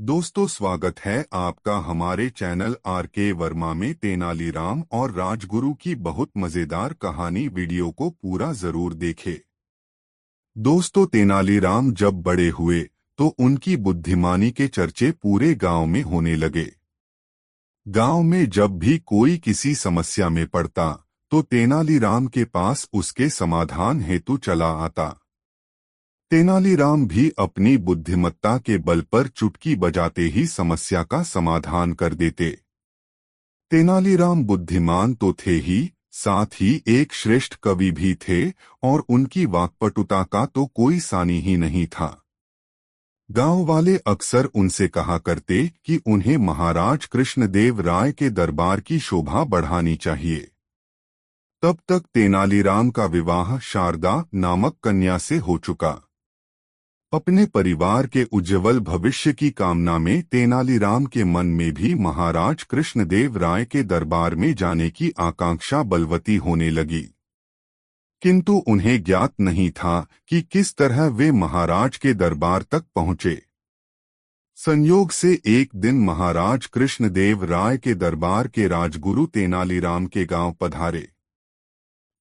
दोस्तों, स्वागत है आपका हमारे चैनल आर.के. वर्मा में तेनालीराम और राजगुरु की बहुत मजेदार कहानी वीडियो को पूरा जरूर देखें। दोस्तों, तेनालीराम जब बड़े हुए तो उनकी बुद्धिमानी के चर्चे पूरे गांव में होने लगे। गांव में जब भी कोई किसी समस्या में पड़ता तो तेनालीराम के पास उसके समाधान हेतु चला आता। तेनालीराम भी अपनी बुद्धिमत्ता के बल पर चुटकी बजाते ही समस्या का समाधान कर देते। तेनालीराम बुद्धिमान तो थे ही, साथ ही एक श्रेष्ठ कवि भी थे और उनकी वाक्पटुता का तो कोई सानी ही नहीं था। गांव वाले अक्सर उनसे कहा करते कि उन्हें महाराज कृष्णदेव राय के दरबार की शोभा बढ़ानी चाहिए। तब तक तेनालीराम का विवाह शारदा नामक कन्या से हो चुका। अपने परिवार के उज्ज्वल भविष्य की कामना में तेनालीराम के मन में भी महाराज कृष्णदेव राय के दरबार में जाने की आकांक्षा बलवती होने लगी। किंतु उन्हें ज्ञात नहीं था कि किस तरह वे महाराज के दरबार तक पहुंचे। संयोग से एक दिन महाराज कृष्णदेव राय के दरबार के राजगुरु तेनालीराम के गांव पधारे।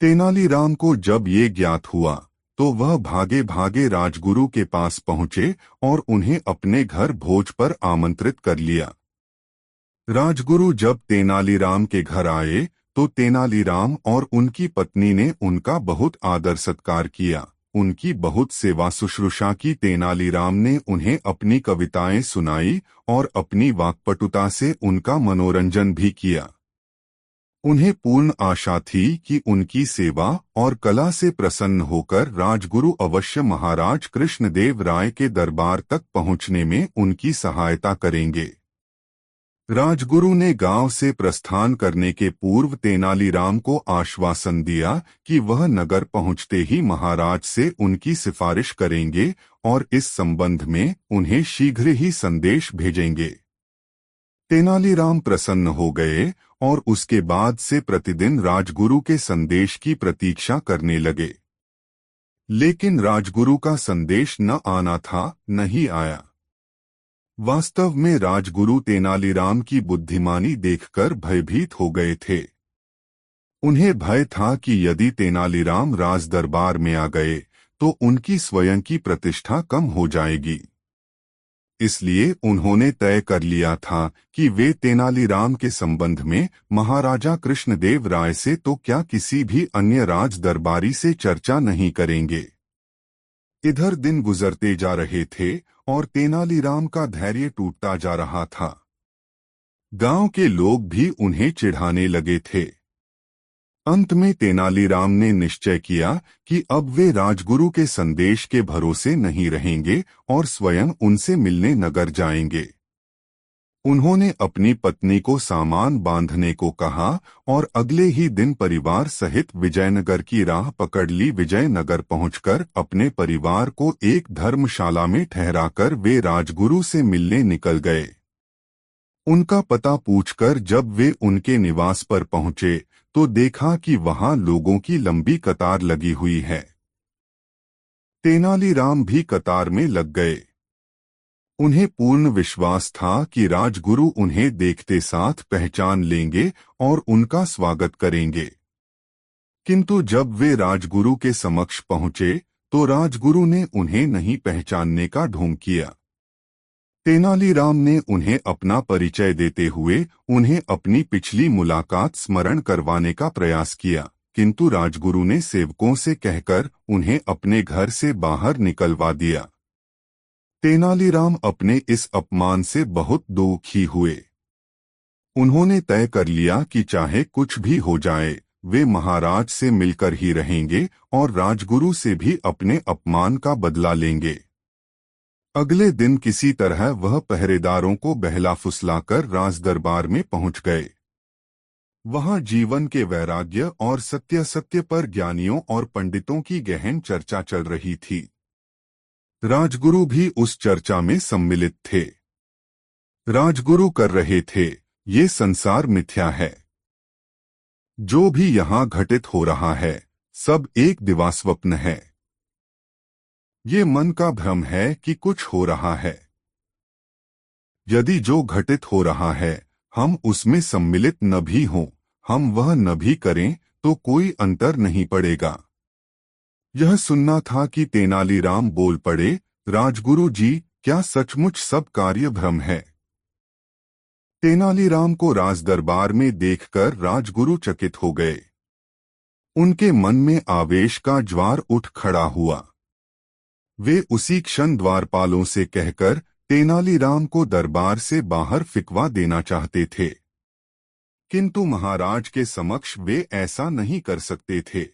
तेनालीराम को जब ये ज्ञात हुआ तो वह भागे भागे राजगुरु के पास पहुंचे और उन्हें अपने घर भोज पर आमंत्रित कर लिया। राजगुरु जब तेनालीराम के घर आए तो तेनालीराम और उनकी पत्नी ने उनका बहुत आदर सत्कार किया, उनकी बहुत सेवा शुश्रूषा की। तेनालीराम ने उन्हें अपनी कविताएं सुनाई और अपनी वाक्पटुता से उनका मनोरंजन भी किया। उन्हें पूर्ण आशा थी कि उनकी सेवा और कला से प्रसन्न होकर राजगुरु अवश्य महाराज कृष्णदेव राय के दरबार तक पहुंचने में उनकी सहायता करेंगे। राजगुरु ने गांव से प्रस्थान करने के पूर्व तेनालीराम को आश्वासन दिया कि वह नगर पहुंचते ही महाराज से उनकी सिफारिश करेंगे और इस संबंध में उन्हें शीघ्र ही संदेश भेजेंगे। तेनालीराम प्रसन्न हो गए और उसके बाद से प्रतिदिन राजगुरु के संदेश की प्रतीक्षा करने लगे। लेकिन राजगुरु का संदेश न आना था, नहीं आया। वास्तव में राजगुरु तेनालीराम की बुद्धिमानी देखकर भयभीत हो गए थे। उन्हें भय था कि यदि तेनालीराम राजदरबार में आ गए तो उनकी स्वयं की प्रतिष्ठा कम हो जाएगी। इसलिए उन्होंने तय कर लिया था कि वे तेनालीराम के संबंध में महाराजा कृष्णदेव राय से तो क्या किसी भी अन्य राज दरबारी से चर्चा नहीं करेंगे। इधर दिन गुजरते जा रहे थे और तेनालीराम का धैर्य टूटता जा रहा था। गांव के लोग भी उन्हें चिढ़ाने लगे थे। अंत में तेनालीराम ने निश्चय किया कि अब वे राजगुरु के संदेश के भरोसे नहीं रहेंगे और स्वयं उनसे मिलने नगर जाएंगे। उन्होंने अपनी पत्नी को सामान बांधने को कहा और अगले ही दिन परिवार सहित विजयनगर की राह पकड़ ली। विजयनगर पहुंचकर अपने परिवार को एक धर्मशाला में ठहराकर वे राजगुरु से मिलने निकल गए। उनका पता पूछकर जब वे उनके निवास पर पहुंचे तो देखा कि वहां लोगों की लंबी कतार लगी हुई है। तेनालीराम भी कतार में लग गए। उन्हें पूर्ण विश्वास था कि राजगुरु उन्हें देखते साथ पहचान लेंगे और उनका स्वागत करेंगे। किंतु जब वे राजगुरु के समक्ष पहुंचे तो राजगुरु ने उन्हें नहीं पहचानने का ढोंग किया। तेनालीराम ने उन्हें अपना परिचय देते हुए उन्हें अपनी पिछली मुलाकात स्मरण करवाने का प्रयास किया, किंतु राजगुरु ने सेवकों से कहकर उन्हें अपने घर से बाहर निकलवा दिया। तेनालीराम अपने इस अपमान से बहुत दुखी हुए। उन्होंने तय कर लिया कि चाहे कुछ भी हो जाए वे महाराज से मिलकर ही रहेंगे और राजगुरु से भी अपने अपमान का बदला लेंगे। अगले दिन किसी तरह वह पहरेदारों को बहला फुसलाकर राजदरबार में पहुंच गए। वहां जीवन के वैराग्य और सत्य पर ज्ञानियों और पंडितों की गहन चर्चा चल रही थी। राजगुरु भी उस चर्चा में सम्मिलित थे। राजगुरु कर रहे थे, ये संसार मिथ्या है। जो भी यहाँ घटित हो रहा है सब एक दिवास्वप्न है। ये मन का भ्रम है कि कुछ हो रहा है। यदि जो घटित हो रहा है हम उसमें सम्मिलित न भी हों, हम वह न भी करें तो कोई अंतर नहीं पड़ेगा। यह सुनना था कि तेनालीराम बोल पड़े, राजगुरु जी, क्या सचमुच सब कार्य भ्रम है? तेनालीराम को राजदरबार में देखकर राजगुरु चकित हो गए। उनके मन में आवेश का ज्वार उठ खड़ा हुआ। वे उसी क्षण द्वारपालों से कहकर तेनालीराम को दरबार से बाहर फिकवा देना चाहते थे, किंतु महाराज के समक्ष वे ऐसा नहीं कर सकते थे।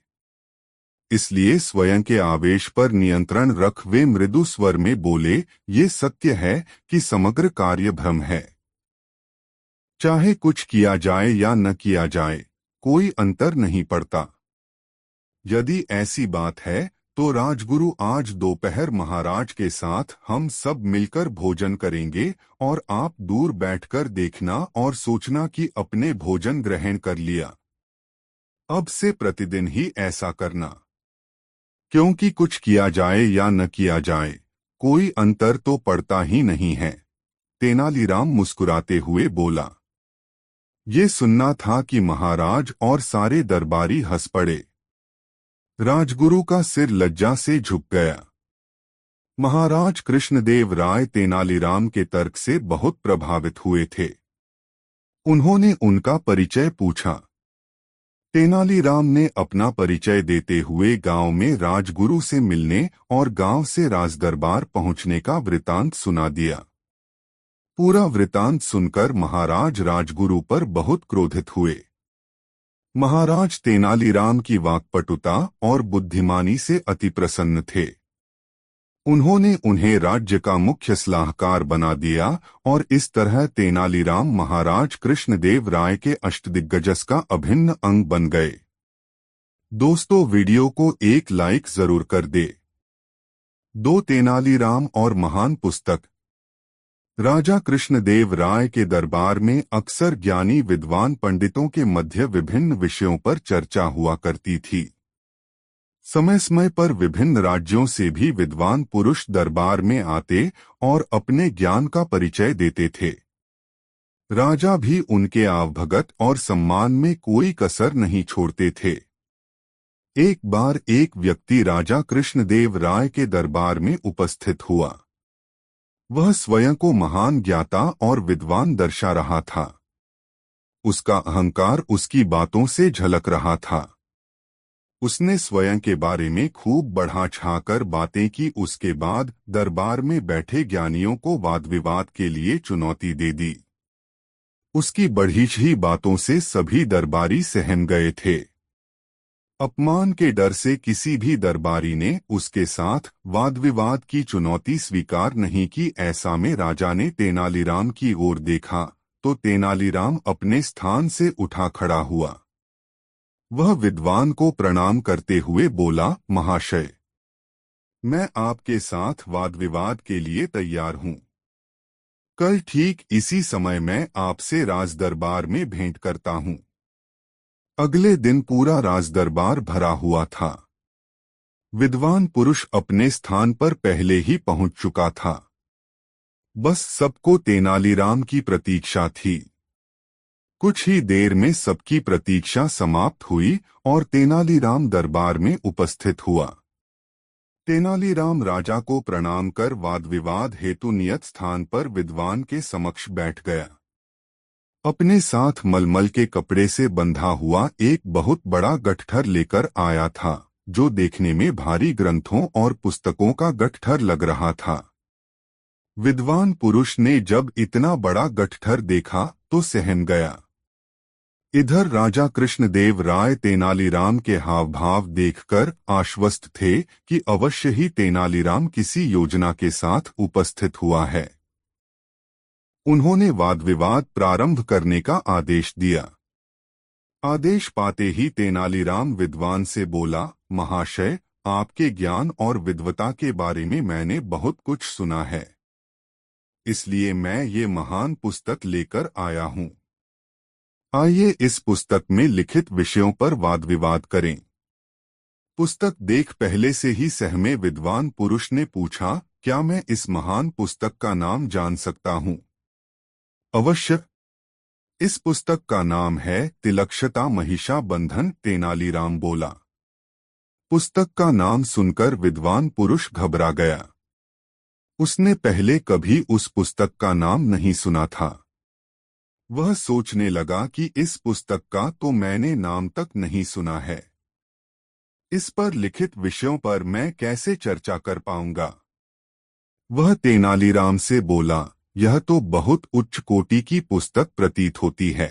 इसलिए स्वयं के आवेश पर नियंत्रण रख वे मृदु स्वर में बोले, ये सत्य है कि समग्र कार्य भ्रम है। चाहे कुछ किया जाए या न किया जाए, कोई अंतर नहीं पड़ता। यदि ऐसी बात है तो राजगुरु आज दोपहर महाराज के साथ हम सब मिलकर भोजन करेंगे और आप दूर बैठकर देखना और सोचना कि अपने भोजन ग्रहण कर लिया। अब से प्रतिदिन ही ऐसा करना, क्योंकि कुछ किया जाए या न किया जाए, कोई अंतर तो पड़ता ही नहीं है। तेनालीराम मुस्कुराते हुए बोला। ये सुनना था कि महाराज और सारे दरबारी हंस पड़े। राजगुरु का सिर लज्जा से झुक गया। महाराज कृष्णदेव राय तेनालीराम के तर्क से बहुत प्रभावित हुए थे। उन्होंने उनका परिचय पूछा। तेनालीराम ने अपना परिचय देते हुए गांव में राजगुरु से मिलने और गांव से राजदरबार पहुंचने का वृतांत सुना दिया। पूरा वृतांत सुनकर महाराज राजगुरु पर बहुत क्रोधित हुए। महाराज तेनालीराम की वाक्पटुता और बुद्धिमानी से अति प्रसन्न थे। उन्होंने उन्हें राज्य का मुख्य सलाहकार बना दिया और इस तरह तेनालीराम महाराज कृष्णदेव राय के अष्टदिग्गजस का अभिन्न अंग बन गए। दोस्तों, वीडियो को एक लाइक जरूर कर दे। तेनालीराम और महान पुस्तक। राजा कृष्णदेव राय के दरबार में अक्सर ज्ञानी विद्वान पंडितों के मध्य विभिन्न विषयों पर चर्चा हुआ करती थी। समय समय पर विभिन्न राज्यों से भी विद्वान पुरुष दरबार में आते और अपने ज्ञान का परिचय देते थे। राजा भी उनके आवभगत और सम्मान में कोई कसर नहीं छोड़ते थे। एक बार एक व्यक्ति राजा कृष्णदेव राय के दरबार में उपस्थित हुआ। वह स्वयं को महान ज्ञाता और विद्वान दर्शा रहा था। उसका अहंकार उसकी बातों से झलक रहा था। उसने स्वयं के बारे में खूब बढ़ा चढ़ाकर बातें की। उसके बाद दरबार में बैठे ज्ञानियों को वाद विवाद के लिए चुनौती दे दी। उसकी बढ़ी ही बातों से सभी दरबारी सहम गए थे। अपमान के डर से किसी भी दरबारी ने उसके साथ वाद विवाद की चुनौती स्वीकार नहीं की। ऐसा में राजा ने तेनालीराम की ओर देखा तो तेनालीराम अपने स्थान से उठा खड़ा हुआ। वह विद्वान को प्रणाम करते हुए बोला, महाशय, मैं आपके साथ वाद विवाद के लिए तैयार हूँ। कल ठीक इसी समय मैं आपसे राजदरबार में भेंट करता हूँ। अगले दिन पूरा राजदरबार भरा हुआ था। विद्वान पुरुष अपने स्थान पर पहले ही पहुंच चुका था। बस सबको तेनालीराम की प्रतीक्षा थी। कुछ ही देर में सबकी प्रतीक्षा समाप्त हुई और तेनालीराम दरबार में उपस्थित हुआ। तेनालीराम राजा को प्रणाम कर वाद विवाद हेतु नियत स्थान पर विद्वान के समक्ष बैठ गया। अपने साथ मलमल के कपड़े से बंधा हुआ एक बहुत बड़ा गठठर लेकर आया था, जो देखने में भारी ग्रंथों और पुस्तकों का गठठर लग रहा था। विद्वान पुरुष ने जब इतना बड़ा गठठर देखा तो सहम गया। इधर राजा कृष्णदेव राय तेनालीराम के हाव भाव देखकर आश्वस्त थे कि अवश्य ही तेनालीराम किसी योजना के साथ उपस्थित हुआ है। उन्होंने वाद विवाद प्रारंभ करने का आदेश दिया। आदेश पाते ही तेनालीराम विद्वान से बोला, महाशय, आपके ज्ञान और विद्वता के बारे में मैंने बहुत कुछ सुना है, इसलिए मैं ये महान पुस्तक लेकर आया हूँ। आइए इस पुस्तक में लिखित विषयों पर वाद विवाद करें। पुस्तक देख पहले से ही सहमे विद्वान पुरुष ने पूछा, क्या मैं इस महान पुस्तक का नाम जान सकता हूँ? अवश्य। इस पुस्तक का नाम है तिलक्षता महिषा बंधन, तेनालीराम बोला। पुस्तक का नाम सुनकर विद्वान पुरुष घबरा गया। उसने पहले कभी उस पुस्तक का नाम नहीं सुना था। वह सोचने लगा कि इस पुस्तक का तो मैंने नाम तक नहीं सुना है। इस पर लिखित विषयों पर मैं कैसे चर्चा कर पाऊंगा। वह तेनालीराम से बोला, यह तो बहुत उच्च कोटि की पुस्तक प्रतीत होती है।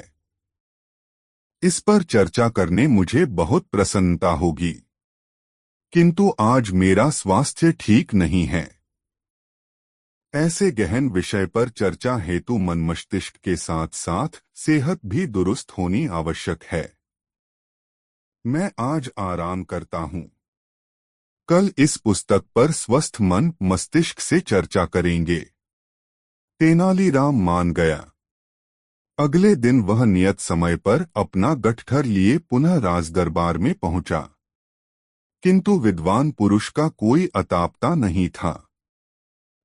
इस पर चर्चा करने मुझे बहुत प्रसन्नता होगी, किंतु आज मेरा स्वास्थ्य ठीक नहीं है। ऐसे गहन विषय पर चर्चा हेतु मन मस्तिष्क के साथ साथ सेहत भी दुरुस्त होनी आवश्यक है। मैं आज आराम करता हूँ। कल इस पुस्तक पर स्वस्थ मन मस्तिष्क से चर्चा करेंगे। तेनालीराम मान गया। अगले दिन वह नियत समय पर अपना गठठर लिए पुनः राजदरबार में पहुंचा, किंतु विद्वान पुरुष का कोई अतापता नहीं था।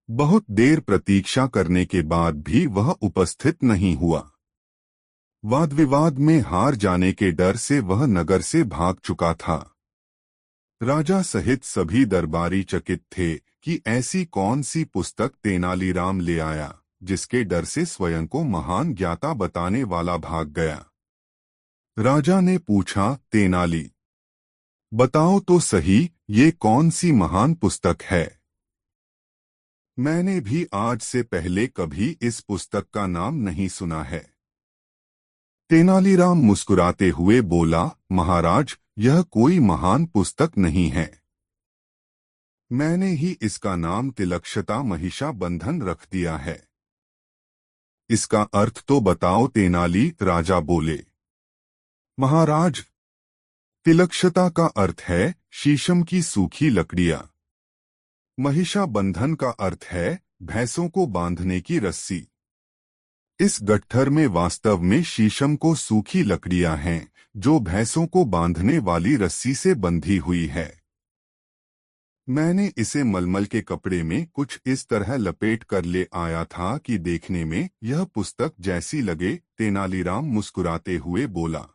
बहुत देर प्रतीक्षा करने के बाद भी वह उपस्थित नहीं हुआ। वाद विवाद में हार जाने के डर से वह नगर से भाग चुका था। राजा सहित सभी दरबारी चकित थे कि ऐसी कौन सी पुस्तक तेनालीराम ले आया, जिसके डर से स्वयं को महान ज्ञाता बताने वाला भाग गया। राजा ने पूछा, तेनाली, बताओ तो सही, ये कौन सी महान पुस्तक है? मैंने भी आज से पहले कभी इस पुस्तक का नाम नहीं सुना है। तेनालीराम मुस्कुराते हुए बोला, महाराज, यह कोई महान पुस्तक नहीं है। मैंने ही इसका नाम तिलक्षता महिषा बंधन रख दिया है। इसका अर्थ तो बताओ, तेनाली राजा बोले। महाराज, तिलक्षता का अर्थ है शीशम की सूखी लकड़ियां। महिषा बंधन का अर्थ है भैंसों को बांधने की रस्सी। इस गट्ठर में वास्तव में शीशम को सूखी लकड़ियां हैं, जो भैंसों को बांधने वाली रस्सी से बंधी हुई है। मैंने इसे मलमल के कपड़े में कुछ इस तरह लपेट कर ले आया था कि देखने में यह पुस्तक जैसी लगे। तेनालीराम मुस्कुराते हुए बोला।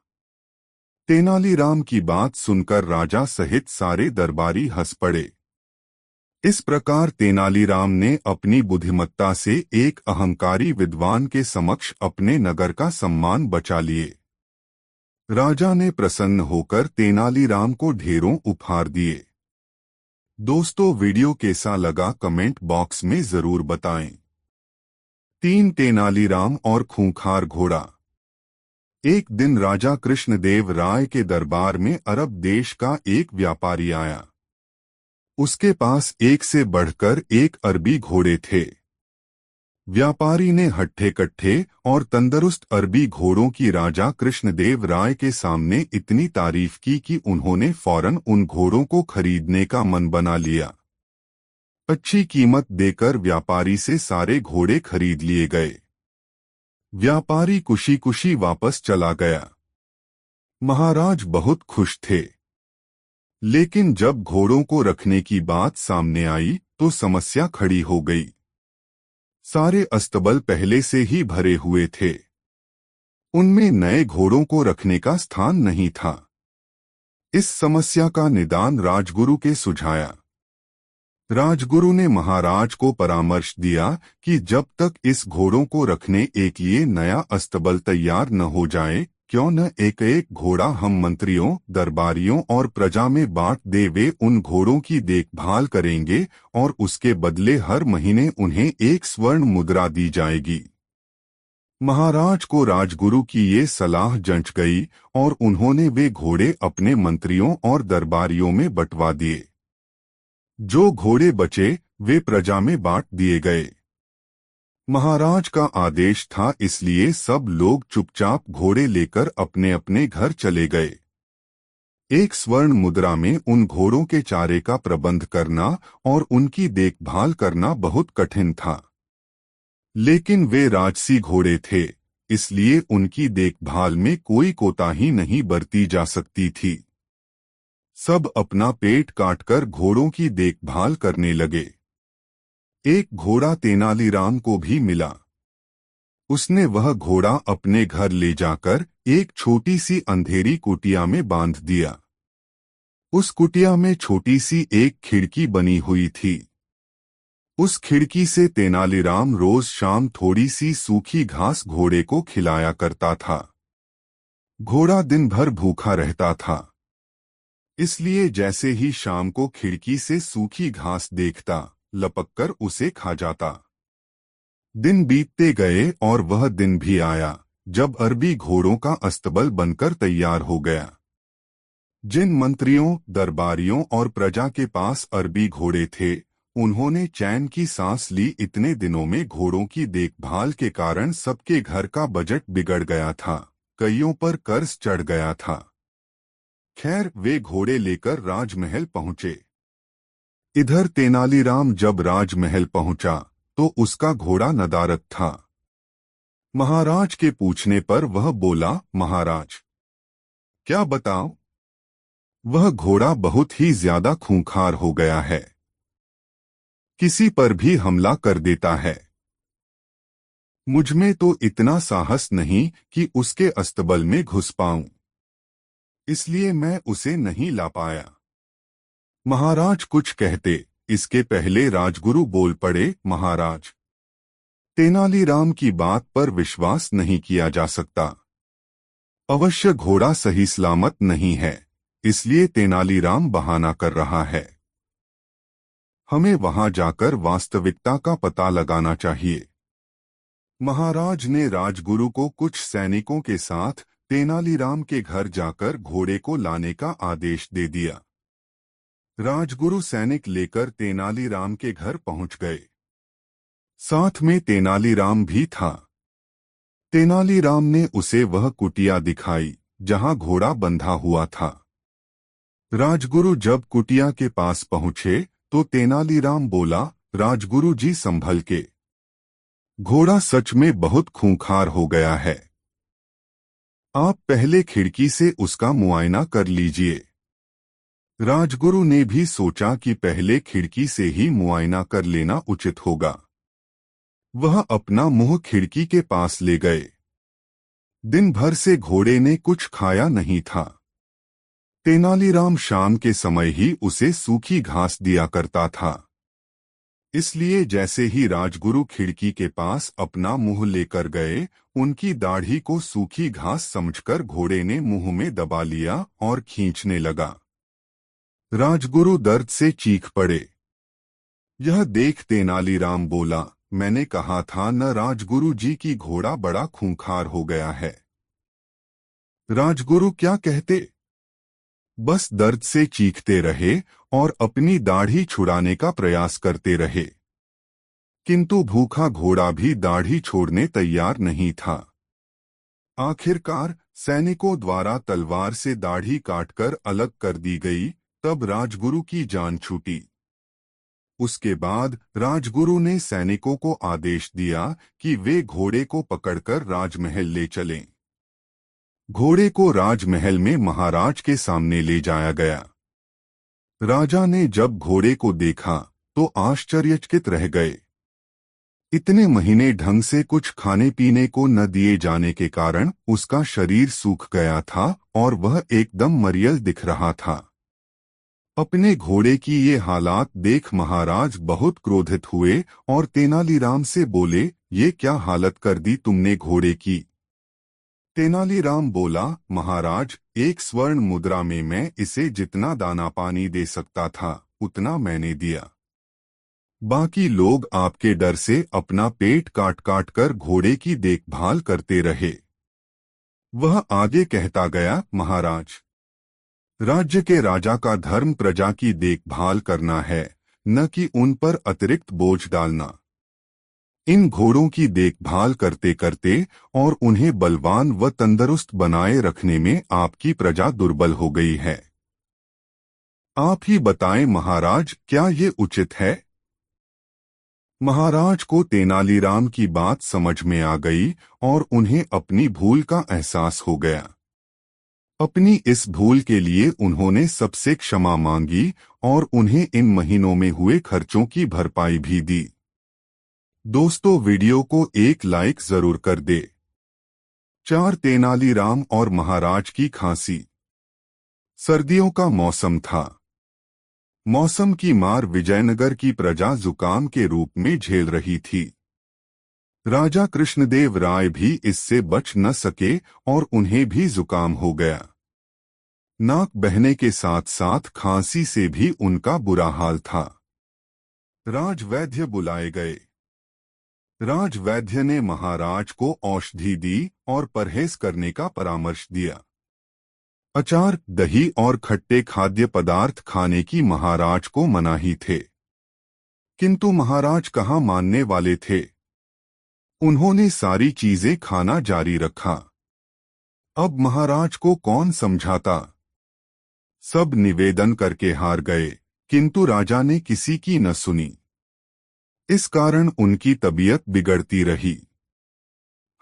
तेनालीराम की बात सुनकर राजा सहित सारे दरबारी हंस पड़े। इस प्रकार तेनालीराम ने अपनी बुद्धिमत्ता से एक अहंकारी विद्वान के समक्ष अपने नगर का सम्मान बचा लिए। राजा ने प्रसन्न होकर तेनालीराम को ढेरों उपहार दिए। दोस्तों, वीडियो कैसा लगा कमेंट बॉक्स में जरूर बताएं। 3 तेनालीराम और खूंखार घोड़ा। एक दिन राजा कृष्णदेव राय के दरबार में अरब देश का एक व्यापारी आया। उसके पास एक से बढ़कर एक अरबी घोड़े थे। व्यापारी ने हट्ठे कट्ठे और तंदुरुस्त अरबी घोड़ों की राजा कृष्णदेव राय के सामने इतनी तारीफ की कि उन्होंने फौरन उन घोड़ों को खरीदने का मन बना लिया। अच्छी कीमत देकर व्यापारी से सारे घोड़े खरीद लिए गए। व्यापारी खुशी खुशी वापस चला गया। महाराज बहुत खुश थे। लेकिन जब घोड़ों को रखने की बात सामने आई तो समस्या खड़ी हो गई। सारे अस्तबल पहले से ही भरे हुए थे। उनमें नए घोड़ों को रखने का स्थान नहीं था। इस समस्या का निदान राजगुरु के सुझाया। राजगुरु ने महाराज को परामर्श दिया कि जब तक इस घोड़ों को रखने एक लिए नया अस्तबल तैयार न हो जाए, क्यों न एक एक घोड़ा हम मंत्रियों, दरबारियों और प्रजा में बांट दे। वे उन घोड़ों की देखभाल करेंगे और उसके बदले हर महीने उन्हें एक स्वर्ण मुद्रा दी जाएगी। महाराज को राजगुरु की ये सलाह जंच गई और उन्होंने वे घोड़े अपने मंत्रियों और दरबारियों में बंटवा दिए। जो घोड़े बचे वे प्रजा में बांट दिए गए। महाराज का आदेश था, इसलिए सब लोग चुपचाप घोड़े लेकर अपने अपने घर चले गए। एक स्वर्ण मुद्रा में उन घोड़ों के चारे का प्रबंध करना और उनकी देखभाल करना बहुत कठिन था। लेकिन वे राजसी घोड़े थे, इसलिए उनकी देखभाल में कोई कोताही नहीं बरती जा सकती थी। सब अपना पेट काटकर घोड़ों की देखभाल करने लगे। एक घोड़ा तेनालीराम को भी मिला। उसने वह घोड़ा अपने घर ले जाकर एक छोटी सी अंधेरी कुटिया में बांध दिया। उस कुटिया में छोटी सी एक खिड़की बनी हुई थी। उस खिड़की से तेनालीराम रोज शाम थोड़ी सी सूखी घास घोड़े को खिलाया करता था। घोड़ा दिन भर भूखा रहता था, इसलिए जैसे ही शाम को खिड़की से सूखी घास देखता, लपककर उसे खा जाता। दिन बीतते गए और वह दिन भी आया जब अरबी घोड़ों का अस्तबल बनकर तैयार हो गया। जिन मंत्रियों, दरबारियों और प्रजा के पास अरबी घोड़े थे, उन्होंने चैन की सांस ली। इतने दिनों में घोड़ों की देखभाल के कारण सबके घर का बजट बिगड़ गया था, कईयों पर कर्ज चढ़ गया था। खैर, वे घोड़े लेकर राजमहल पहुंचे। इधर तेनालीराम जब राजमहल पहुंचा तो उसका घोड़ा नदारद था। महाराज के पूछने पर वह बोला, महाराज, क्या बताऊं? वह घोड़ा बहुत ही ज्यादा खूंखार हो गया है, किसी पर भी हमला कर देता है। मुझमें तो इतना साहस नहीं कि उसके अस्तबल में घुस पाऊं, इसलिए मैं उसे नहीं ला पाया। महाराज कुछ कहते, इसके पहले राजगुरु बोल पड़े, महाराज, तेनालीराम की बात पर विश्वास नहीं किया जा सकता। अवश्य घोड़ा सही सलामत नहीं है, इसलिए तेनालीराम बहाना कर रहा है। हमें वहां जाकर वास्तविकता का पता लगाना चाहिए। महाराज ने राजगुरु को कुछ सैनिकों के साथ तेनालीराम के घर जाकर घोड़े को लाने का आदेश दे दिया। राजगुरु सैनिक लेकर तेनालीराम के घर पहुंच गए। साथ में तेनालीराम भी था। तेनालीराम ने उसे वह कुटिया दिखाई जहां घोड़ा बंधा हुआ था। राजगुरु जब कुटिया के पास पहुंचे तो तेनालीराम बोला, राजगुरु जी संभल के, घोड़ा सच में बहुत खूंखार हो गया है। आप पहले खिड़की से उसका मुआयना कर लीजिए। राजगुरु ने भी सोचा कि पहले खिड़की से ही मुआयना कर लेना उचित होगा। वह अपना मुंह खिड़की के पास ले गए। दिन भर से घोड़े ने कुछ खाया नहीं था। तेनालीराम शाम के समय ही उसे सूखी घास दिया करता था, इसलिए जैसे ही राजगुरु खिड़की के पास अपना मुंह लेकर गए, उनकी दाढ़ी को सूखी घास समझकर घोड़े ने मुंह में दबा लिया और खींचने लगा। राजगुरु दर्द से चीख पड़े। यह देख तेनालीराम बोला, मैंने कहा था न राजगुरु जी की घोड़ा बड़ा खूंखार हो गया है। राजगुरु क्या कहते, बस दर्द से चीखते रहे और अपनी दाढ़ी छुड़ाने का प्रयास करते रहे, किंतु भूखा घोड़ा भी दाढ़ी छोड़ने तैयार नहीं था। आखिरकार सैनिकों द्वारा तलवार से दाढ़ी काटकर अलग कर दी गई, तब राजगुरु की जान छूटी। उसके बाद राजगुरु ने सैनिकों को आदेश दिया कि वे घोड़े को पकड़कर राजमहल ले चलें। घोड़े को राजमहल में महाराज के सामने ले जाया गया। राजा ने जब घोड़े को देखा तो आश्चर्यचकित रह गए। इतने महीने ढंग से कुछ खाने पीने को न दिए जाने के कारण उसका शरीर सूख गया था और वह एकदम मरियल दिख रहा था। अपने घोड़े की ये हालात देख महाराज बहुत क्रोधित हुए और तेनालीराम से बोले, ये क्या हालत कर दी तुमने घोड़े की? तेनालीराम बोला, महाराज, एक स्वर्ण मुद्रा में मैं इसे जितना दाना पानी दे सकता था उतना मैंने दिया। बाकी लोग आपके डर से अपना पेट काट काट कर घोड़े की देखभाल करते रहे। वह आगे कहता गया, महाराज, राज्य के राजा का धर्म प्रजा की देखभाल करना है, न कि उन पर अतिरिक्त बोझ डालना। इन घोड़ों की देखभाल करते करते और उन्हें बलवान व तंदुरुस्त बनाए रखने में आपकी प्रजा दुर्बल हो गई है। आप ही बताएं महाराज, क्या ये उचित है? महाराज को तेनालीराम की बात समझ में आ गई और उन्हें अपनी भूल का एहसास हो गया। अपनी इस भूल के लिए उन्होंने सबसे क्षमा मांगी और उन्हें इन महीनों में हुए खर्चों की भरपाई भी दी। दोस्तों वीडियो को एक लाइक जरूर कर दे। 4 तेनालीराम और महाराज की खांसी। सर्दियों का मौसम था। मौसम की मार विजयनगर की प्रजा जुकाम के रूप में झेल रही थी। राजा कृष्णदेव राय भी इससे बच न सके और उन्हें भी जुकाम हो गया। नाक बहने के साथ साथ खांसी से भी उनका बुरा हाल था। राजवैद्य बुलाए गए। राजवैद्य ने महाराज को औषधि दी और परहेज करने का परामर्श दिया। अचार, दही और खट्टे खाद्य पदार्थ खाने की महाराज को मनाही थे, किंतु महाराज कहाँ मानने वाले थे। उन्होंने सारी चीजें खाना जारी रखा। अब महाराज को कौन समझाता। सब निवेदन करके हार गए, किंतु राजा ने किसी की न सुनी। इस कारण उनकी तबीयत बिगड़ती रही।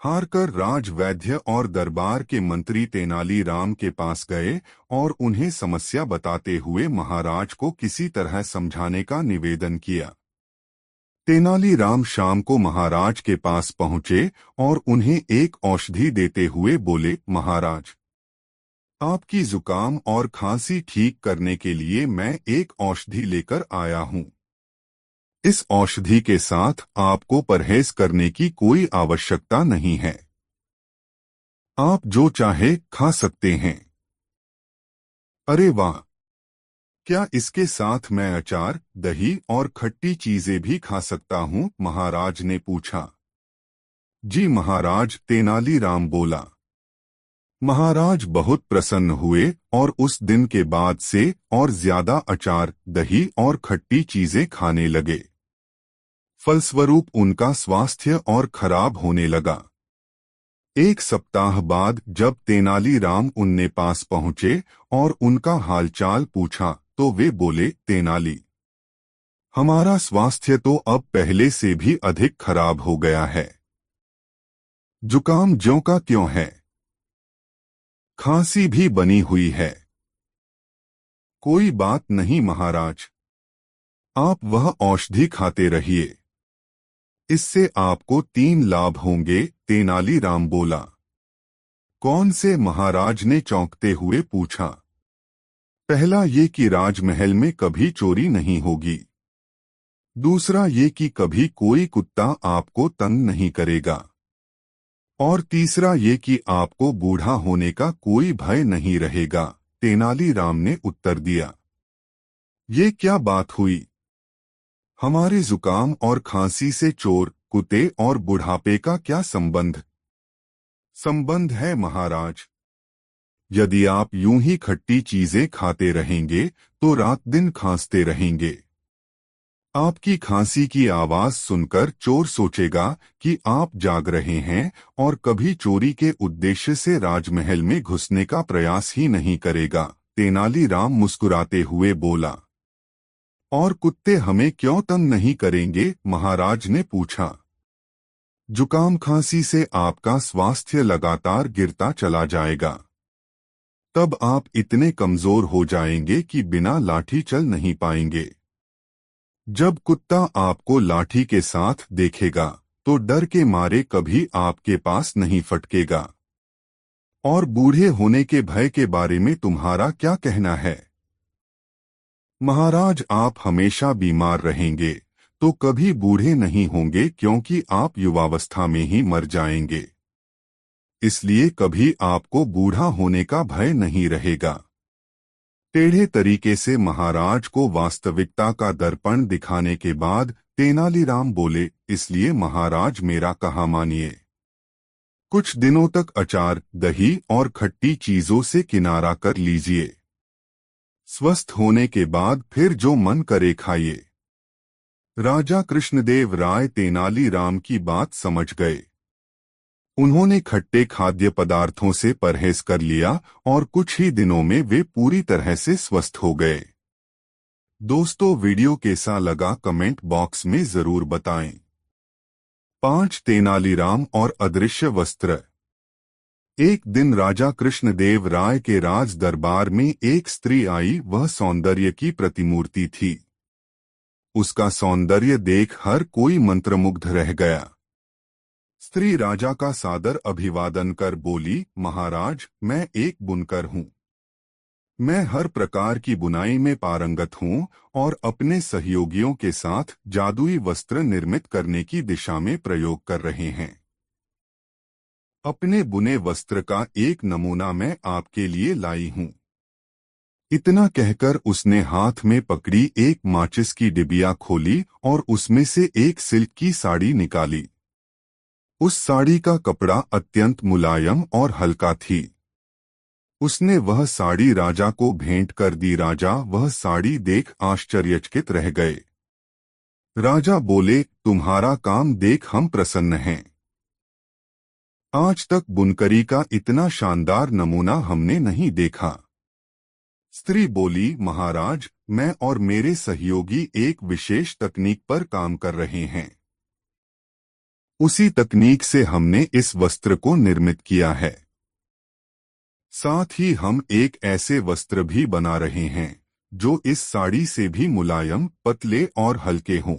हारकर राजवैद्य और दरबार के मंत्री तेनालीराम के पास गए और उन्हें समस्या बताते हुए महाराज को किसी तरह समझाने का निवेदन किया। तेनालीराम शाम को महाराज के पास पहुंचे और उन्हें एक औषधि देते हुए बोले, महाराज, आपकी जुकाम और खांसी ठीक करने के लिए मैं एक औषधि लेकर आया हूं। इस औषधि के साथ आपको परहेज करने की कोई आवश्यकता नहीं है। आप जो चाहे खा सकते हैं। अरे वाह! क्या इसके साथ मैं अचार, दही और खट्टी चीजें भी खा सकता हूं? महाराज ने पूछा। जी महाराज, तेनालीराम बोला। महाराज बहुत प्रसन्न हुए और उस दिन के बाद से और ज्यादा अचार, दही और खट्टी चीजें खाने लगे। फलस्वरूप उनका स्वास्थ्य और खराब होने लगा। एक सप्ताह बाद जब तेनालीराम उनके पास पहुंचे और उनका हालचाल पूछा तो वे बोले, तेनाली, हमारा स्वास्थ्य तो अब पहले से भी अधिक खराब हो गया है। जुकाम ज्यों का त्यों है। खांसी भी बनी हुई है। कोई बात नहीं महाराज, आप वह औषधि खाते रहिए। इससे आपको 3 लाभ होंगे, तेनालीराम बोला। कौन से? महाराज ने चौंकते हुए पूछा। पहला ये कि राजमहल में कभी चोरी नहीं होगी। दूसरा ये कि कभी कोई कुत्ता आपको तंग नहीं करेगा। और तीसरा ये कि आपको बूढ़ा होने का कोई भय नहीं रहेगा, तेनालीराम ने उत्तर दिया। ये क्या बात हुई? हमारे जुकाम और खांसी से चोर, कुत्ते और बुढ़ापे का क्या संबंध? संबंध है महाराज। यदि आप यूं ही खट्टी चीजें खाते रहेंगे तो रात दिन खांसते रहेंगे। आपकी खांसी की आवाज सुनकर चोर सोचेगा कि आप जाग रहे हैं और कभी चोरी के उद्देश्य से राजमहल में घुसने का प्रयास ही नहीं करेगा, तेनालीराम मुस्कुराते हुए बोला। और कुत्ते हमें क्यों तंग नहीं करेंगे? महाराज ने पूछा। जुकाम खांसी से आपका स्वास्थ्य लगातार गिरता चला जाएगा। तब आप इतने कमजोर हो जाएंगे कि बिना लाठी चल नहीं पाएंगे। जब कुत्ता आपको लाठी के साथ देखेगा तो डर के मारे कभी आपके पास नहीं फटकेगा। और बूढ़े होने के भय के बारे में तुम्हारा क्या कहना है? महाराज, आप हमेशा बीमार रहेंगे तो कभी बूढ़े नहीं होंगे, क्योंकि आप युवावस्था में ही मर जाएंगे। इसलिए कभी आपको बूढ़ा होने का भय नहीं रहेगा। टेढ़े तरीके से महाराज को वास्तविकता का दर्पण दिखाने के बाद तेनालीराम बोले, इसलिए महाराज मेरा कहा मानिए। कुछ दिनों तक अचार, दही और खट्टी चीजों से किनारा कर लीजिए। स्वस्थ होने के बाद फिर जो मन करे खाइए। राजा कृष्णदेव राय तेनालीराम की बात समझ गए। उन्होंने खट्टे खाद्य पदार्थों से परहेज कर लिया और कुछ ही दिनों में वे पूरी तरह से स्वस्थ हो गए। दोस्तों वीडियो कैसा लगा कमेंट बॉक्स में जरूर बताएं। 5 तेनालीराम और अदृश्य वस्त्र। एक दिन राजा कृष्णदेव राय के राज दरबार में एक स्त्री आई। वह सौंदर्य की प्रतिमूर्ति थी। उसका सौंदर्य देख हर कोई मंत्रमुग्ध रह गया। स्त्री राजा का सादर अभिवादन कर बोली, महाराज, मैं एक बुनकर हूँ। मैं हर प्रकार की बुनाई में पारंगत हूँ और अपने सहयोगियों के साथ जादुई वस्त्र निर्मित करने की दिशा में प्रयोग कर रहे हैं। अपने बुने वस्त्र का एक नमूना मैं आपके लिए लाई हूँ। इतना कहकर उसने हाथ में पकड़ी एक माचिस की डिबिया खोली और उसमें से एक सिल्क की साड़ी निकाली। उस साड़ी का कपड़ा अत्यंत मुलायम और हल्का थी। उसने वह साड़ी राजा को भेंट कर दी। राजा वह साड़ी देख आश्चर्यचकित रह गए। राजा बोले, तुम्हारा काम देख हम प्रसन्न हैं। आज तक बुनकरी का इतना शानदार नमूना हमने नहीं देखा। स्त्री बोली, महाराज, मैं और मेरे सहयोगी एक विशेष तकनीक पर काम कर रहे हैं। उसी तकनीक से हमने इस वस्त्र को निर्मित किया है। साथ ही हम एक ऐसे वस्त्र भी बना रहे हैं जो इस साड़ी से भी मुलायम, पतले और हल्के हों।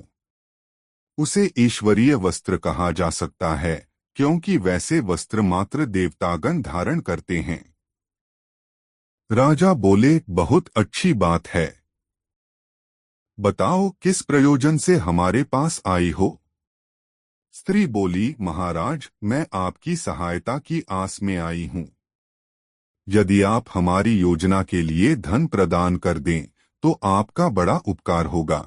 उसे ईश्वरीय वस्त्र कहा जा सकता है क्योंकि वैसे वस्त्र मात्र देवतागण धारण करते हैं। राजा बोले, बहुत अच्छी बात है। बताओ किस प्रयोजन से हमारे पास आई हो? स्त्री बोली, महाराज, मैं आपकी सहायता की आस में आई हूँ। यदि आप हमारी योजना के लिए धन प्रदान कर दें तो आपका बड़ा उपकार होगा।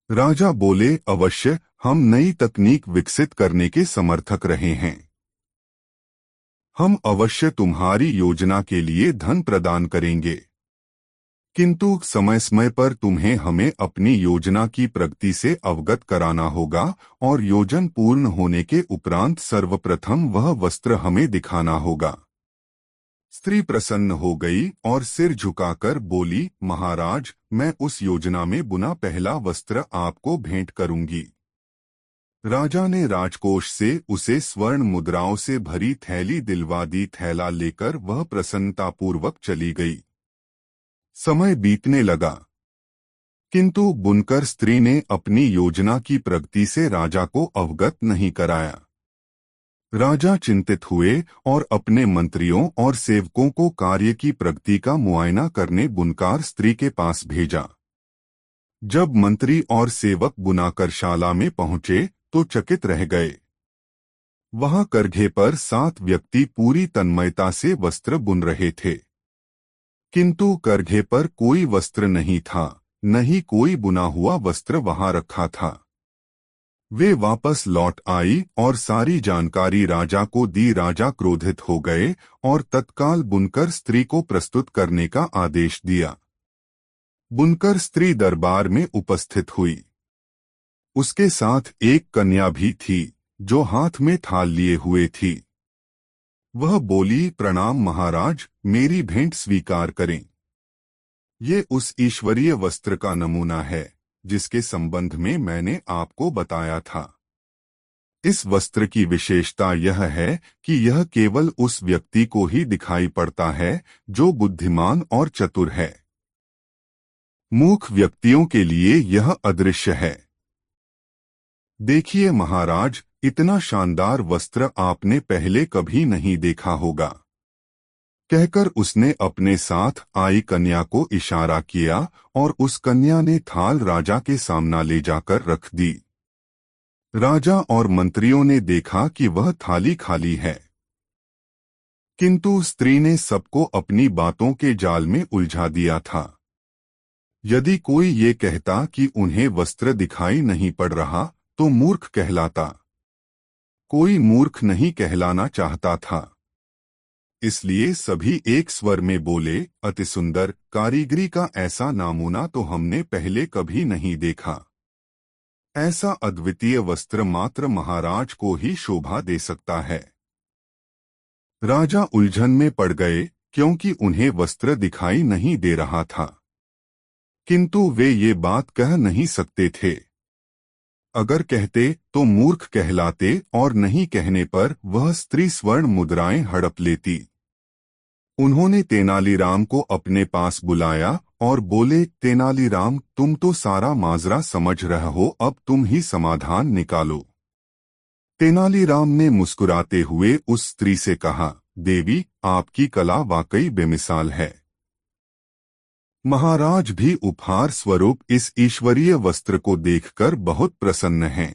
राजा बोले, अवश्य, हम नई तकनीक विकसित करने के समर्थक रहे हैं। हम अवश्य तुम्हारी योजना के लिए धन प्रदान करेंगे, किंतु समय समय पर तुम्हें हमें अपनी योजना की प्रगति से अवगत कराना होगा और योजना पूर्ण होने के उपरांत सर्वप्रथम वह वस्त्र हमें दिखाना होगा। स्त्री प्रसन्न हो गई और सिर झुकाकर बोली, महाराज, मैं उस योजना में बुना पहला वस्त्र आपको भेंट करूंगी। राजा ने राजकोष से उसे स्वर्ण मुद्राओं से भरी थैली दिलवा दी। थैला लेकर वह प्रसन्नतापूर्वक चली गई। समय बीतने लगा, किंतु बुनकर स्त्री ने अपनी योजना की प्रगति से राजा को अवगत नहीं कराया। राजा चिंतित हुए और अपने मंत्रियों और सेवकों को कार्य की प्रगति का मुआयना करने बुनकार स्त्री के पास भेजा। जब मंत्री और सेवक बुनाकर शाला में पहुंचे तो चकित रह गए। वहां करघे पर 7 व्यक्ति पूरी तन्मयता से वस्त्र बुन रहे थे, किंतु करघे पर कोई वस्त्र नहीं था, न ही कोई बुना हुआ वस्त्र वहां रखा था। वे वापस लौट आई और सारी जानकारी राजा को दी। राजा क्रोधित हो गए और तत्काल बुनकर स्त्री को प्रस्तुत करने का आदेश दिया। बुनकर स्त्री दरबार में उपस्थित हुई। उसके साथ एक कन्या भी थी जो हाथ में थाल लिए हुए थी। वह बोली, प्रणाम महाराज, मेरी भेंट स्वीकार करें। ये उस ईश्वरीय वस्त्र का नमूना है जिसके संबंध में मैंने आपको बताया था। इस वस्त्र की विशेषता यह है कि यह केवल उस व्यक्ति को ही दिखाई पड़ता है जो बुद्धिमान और चतुर है। मूर्ख व्यक्तियों के लिए यह अदृश्य है। देखिए महाराज, इतना शानदार वस्त्र आपने पहले कभी नहीं देखा होगा। कहकर उसने अपने साथ आई कन्या को इशारा किया और उस कन्या ने थाल राजा के सामने ले जाकर रख दी। राजा और मंत्रियों ने देखा कि वह थाली खाली है, किंतु स्त्री ने सबको अपनी बातों के जाल में उलझा दिया था। यदि कोई ये कहता कि उन्हें वस्त्र दिखाई नहीं पड़ रहा तो मूर्ख कहलाता। कोई मूर्ख नहीं कहलाना चाहता था, इसलिए सभी एक स्वर में बोले, अति सुंदर कारीगरी का ऐसा नमूना तो हमने पहले कभी नहीं देखा। ऐसा अद्वितीय वस्त्र मात्र महाराज को ही शोभा दे सकता है। राजा उलझन में पड़ गए क्योंकि उन्हें वस्त्र दिखाई नहीं दे रहा था, किंतु वे ये बात कह नहीं सकते थे। अगर कहते तो मूर्ख कहलाते और नहीं कहने पर वह स्त्री स्वर्ण मुद्राएं हड़प लेती। उन्होंने तेनालीराम को अपने पास बुलाया और बोले, तेनालीराम, तुम तो सारा माजरा समझ रहे हो, अब तुम ही समाधान निकालो। तेनालीराम ने मुस्कुराते हुए उस स्त्री से कहा, देवी, आपकी कला वाकई बेमिसाल है। महाराज भी उपहार स्वरूप इस ईश्वरीय वस्त्र को देखकर बहुत प्रसन्न हैं,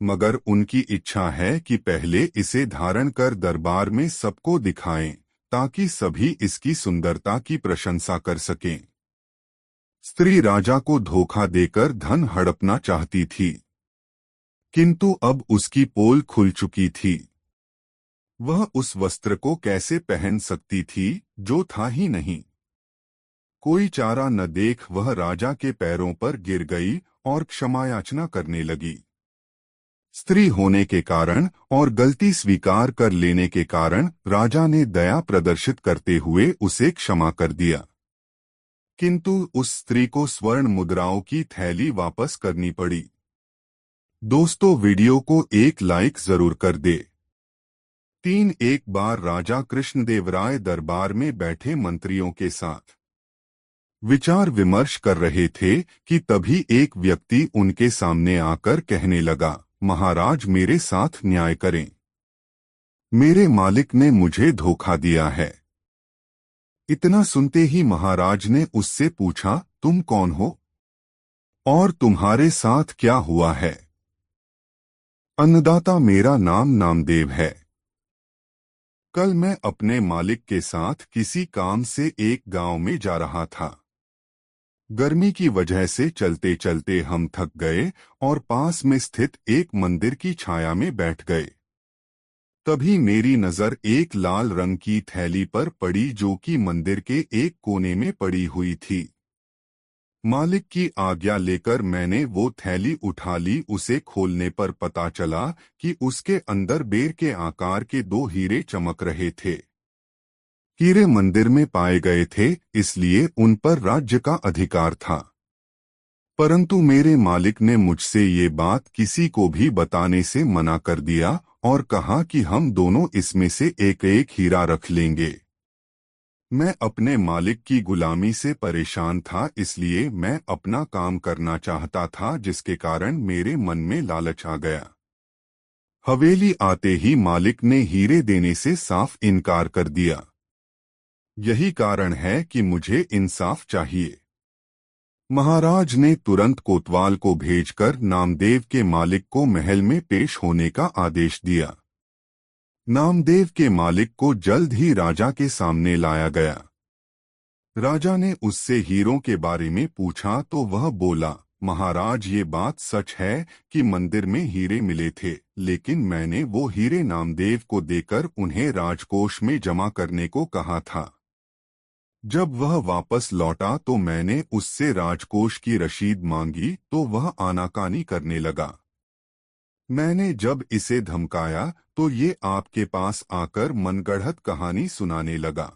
मगर उनकी इच्छा है कि पहले इसे धारण कर दरबार में सबको दिखाएं, ताकि सभी इसकी सुंदरता की प्रशंसा कर सकें। स्त्री राजा को धोखा देकर धन हड़पना चाहती थी, किंतु अब उसकी पोल खुल चुकी थी। वह उस वस्त्र को कैसे पहन सकती थी जो था ही नहीं। कोई चारा न देख वह राजा के पैरों पर गिर गई और क्षमायाचना करने लगी। स्त्री होने के कारण और गलती स्वीकार कर लेने के कारण राजा ने दया प्रदर्शित करते हुए उसे क्षमा कर दिया, किंतु उस स्त्री को स्वर्ण मुद्राओं की थैली वापस करनी पड़ी। दोस्तों, वीडियो को एक लाइक जरूर कर दे। एक बार राजा कृष्णदेवराय दरबार में बैठे मंत्रियों के साथ विचार विमर्श कर रहे थे कि तभी एक व्यक्ति उनके सामने आकर कहने लगा, महाराज, मेरे साथ न्याय करें। मेरे मालिक ने मुझे धोखा दिया है। इतना सुनते ही महाराज ने उससे पूछा, तुम कौन हो और तुम्हारे साथ क्या हुआ है? अन्नदाता, मेरा नाम नामदेव है। कल मैं अपने मालिक के साथ किसी काम से एक गांव में जा रहा था। गर्मी की वजह से चलते चलते हम थक गए और पास में स्थित एक मंदिर की छाया में बैठ गए। तभी मेरी नजर एक लाल रंग की थैली पर पड़ी जो कि मंदिर के एक कोने में पड़ी हुई थी। मालिक की आज्ञा लेकर मैंने वो थैली उठा ली। उसे खोलने पर पता चला कि उसके अंदर बेर के आकार के 2 हीरे चमक रहे थे। हीरे मंदिर में पाए गए थे, इसलिए उन पर राज्य का अधिकार था। परंतु मेरे मालिक ने मुझसे ये बात किसी को भी बताने से मना कर दिया और कहा कि हम दोनों इसमें से एक एक हीरा रख लेंगे। मैं अपने मालिक की गुलामी से परेशान था, इसलिए मैं अपना काम करना चाहता था, जिसके कारण मेरे मन में लालच आ गया। हवेली आते ही मालिक ने हीरे देने से साफ इनकार कर दिया। यही कारण है कि मुझे इंसाफ चाहिए। महाराज ने तुरंत कोतवाल को भेजकर नामदेव के मालिक को महल में पेश होने का आदेश दिया। नामदेव के मालिक को जल्द ही राजा के सामने लाया गया। राजा ने उससे हीरों के बारे में पूछा तो वह बोला, महाराज, ये बात सच है कि मंदिर में हीरे मिले थे, लेकिन मैंने वो हीरे नामदेव को देकर उन्हें राजकोष में जमा करने को कहा था। जब वह वापस लौटा तो मैंने उससे राजकोष की रसीद मांगी तो वह आनाकानी करने लगा। मैंने जब इसे धमकाया तो ये आपके पास आकर मनगढ़ंत कहानी सुनाने लगा।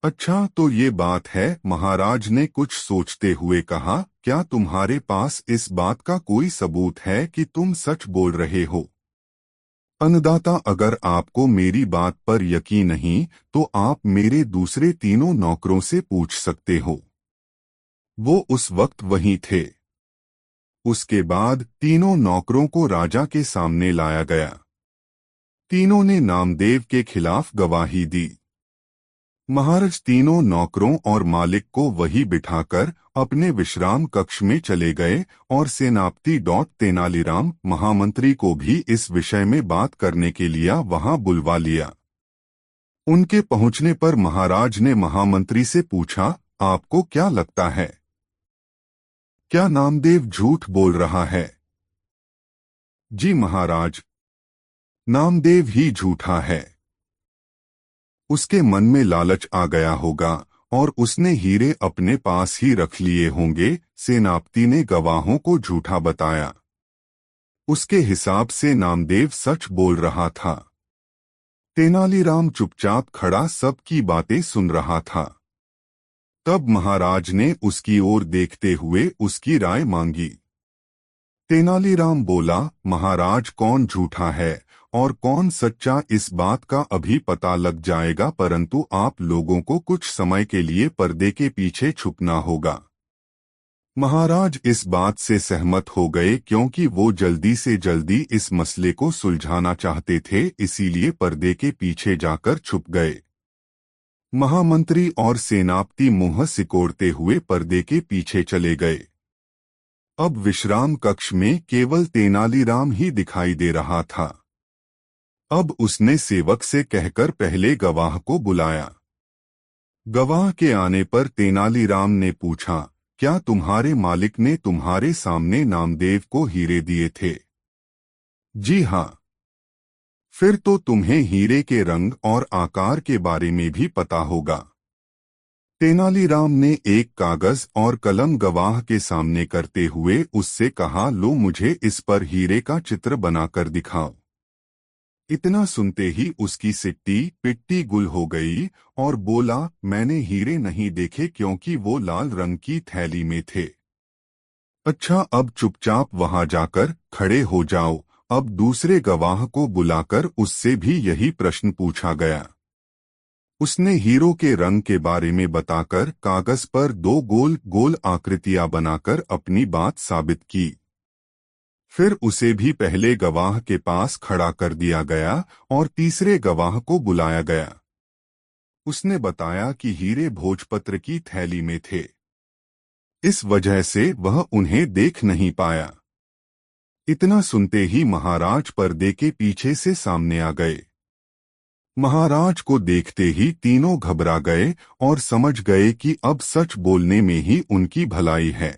अच्छा, तो ये बात है, महाराज ने कुछ सोचते हुए कहा, क्या तुम्हारे पास इस बात का कोई सबूत है कि तुम सच बोल रहे हो? अन्नदाता, अगर आपको मेरी बात पर यकीन नहीं तो आप मेरे दूसरे 3 नौकरों से पूछ सकते हो। वो उस वक्त वहीं थे। उसके बाद 3 नौकरों को राजा के सामने लाया गया। तीनों ने नामदेव के खिलाफ गवाही दी। महाराज 3 नौकरों और मालिक को वही बिठाकर अपने विश्राम कक्ष में चले गए और सेनापति तेनालीराम महामंत्री को भी इस विषय में बात करने के लिए वहां बुलवा लिया। उनके पहुंचने पर महाराज ने महामंत्री से पूछा, आपको क्या लगता है, क्या नामदेव झूठ बोल रहा है? जी महाराज, नामदेव ही झूठा है। उसके मन में लालच आ गया होगा और उसने हीरे अपने पास ही रख लिए होंगे। सेनापति ने गवाहों को झूठा बताया। उसके हिसाब से नामदेव सच बोल रहा था। तेनालीराम चुपचाप खड़ा सबकी बातें सुन रहा था। तब महाराज ने उसकी ओर देखते हुए उसकी राय मांगी। तेनालीराम बोला, महाराज, कौन झूठा है और कौन सच्चा इस बात का अभी पता लग जाएगा, परंतु आप लोगों को कुछ समय के लिए पर्दे के पीछे छुपना होगा। महाराज इस बात से सहमत हो गए क्योंकि वो जल्दी से जल्दी इस मसले को सुलझाना चाहते थे, इसीलिए पर्दे के पीछे जाकर छुप गए। महामंत्री और सेनापति मुंह सिकोड़ते हुए पर्दे के पीछे चले गए। अब विश्राम कक्ष में केवल तेनालीराम ही दिखाई दे रहा था। अब उसने सेवक से कहकर पहले गवाह को बुलाया। गवाह के आने पर तेनालीराम ने पूछा, क्या तुम्हारे मालिक ने तुम्हारे सामने नामदेव को हीरे दिए थे? जी हाँ। फिर तो तुम्हें हीरे के रंग और आकार के बारे में भी पता होगा। तेनालीराम ने एक कागज और कलम गवाह के सामने करते हुए उससे कहा, लो मुझे इस पर हीरे का चित्र बनाकर दिखाओ। इतना सुनते ही उसकी सिट्टी पिट्टी गुल हो गई और बोला, मैंने हीरे नहीं देखे क्योंकि वो लाल रंग की थैली में थे। अच्छा, अब चुपचाप वहां जाकर खड़े हो जाओ। अब दूसरे गवाह को बुलाकर उससे भी यही प्रश्न पूछा गया। उसने हीरो के रंग के बारे में बताकर कागज पर दो गोल गोल आकृतियां बनाकर अपनी बात साबित की। फिर उसे भी पहले गवाह के पास खड़ा कर दिया गया और तीसरे गवाह को बुलाया गया। उसने बताया कि हीरे भोजपत्र की थैली में थे, इस वजह से वह उन्हें देख नहीं पाया। इतना सुनते ही महाराज पर्दे के पीछे से सामने आ गए। महाराज को देखते ही तीनों घबरा गए और समझ गए कि अब सच बोलने में ही उनकी भलाई है।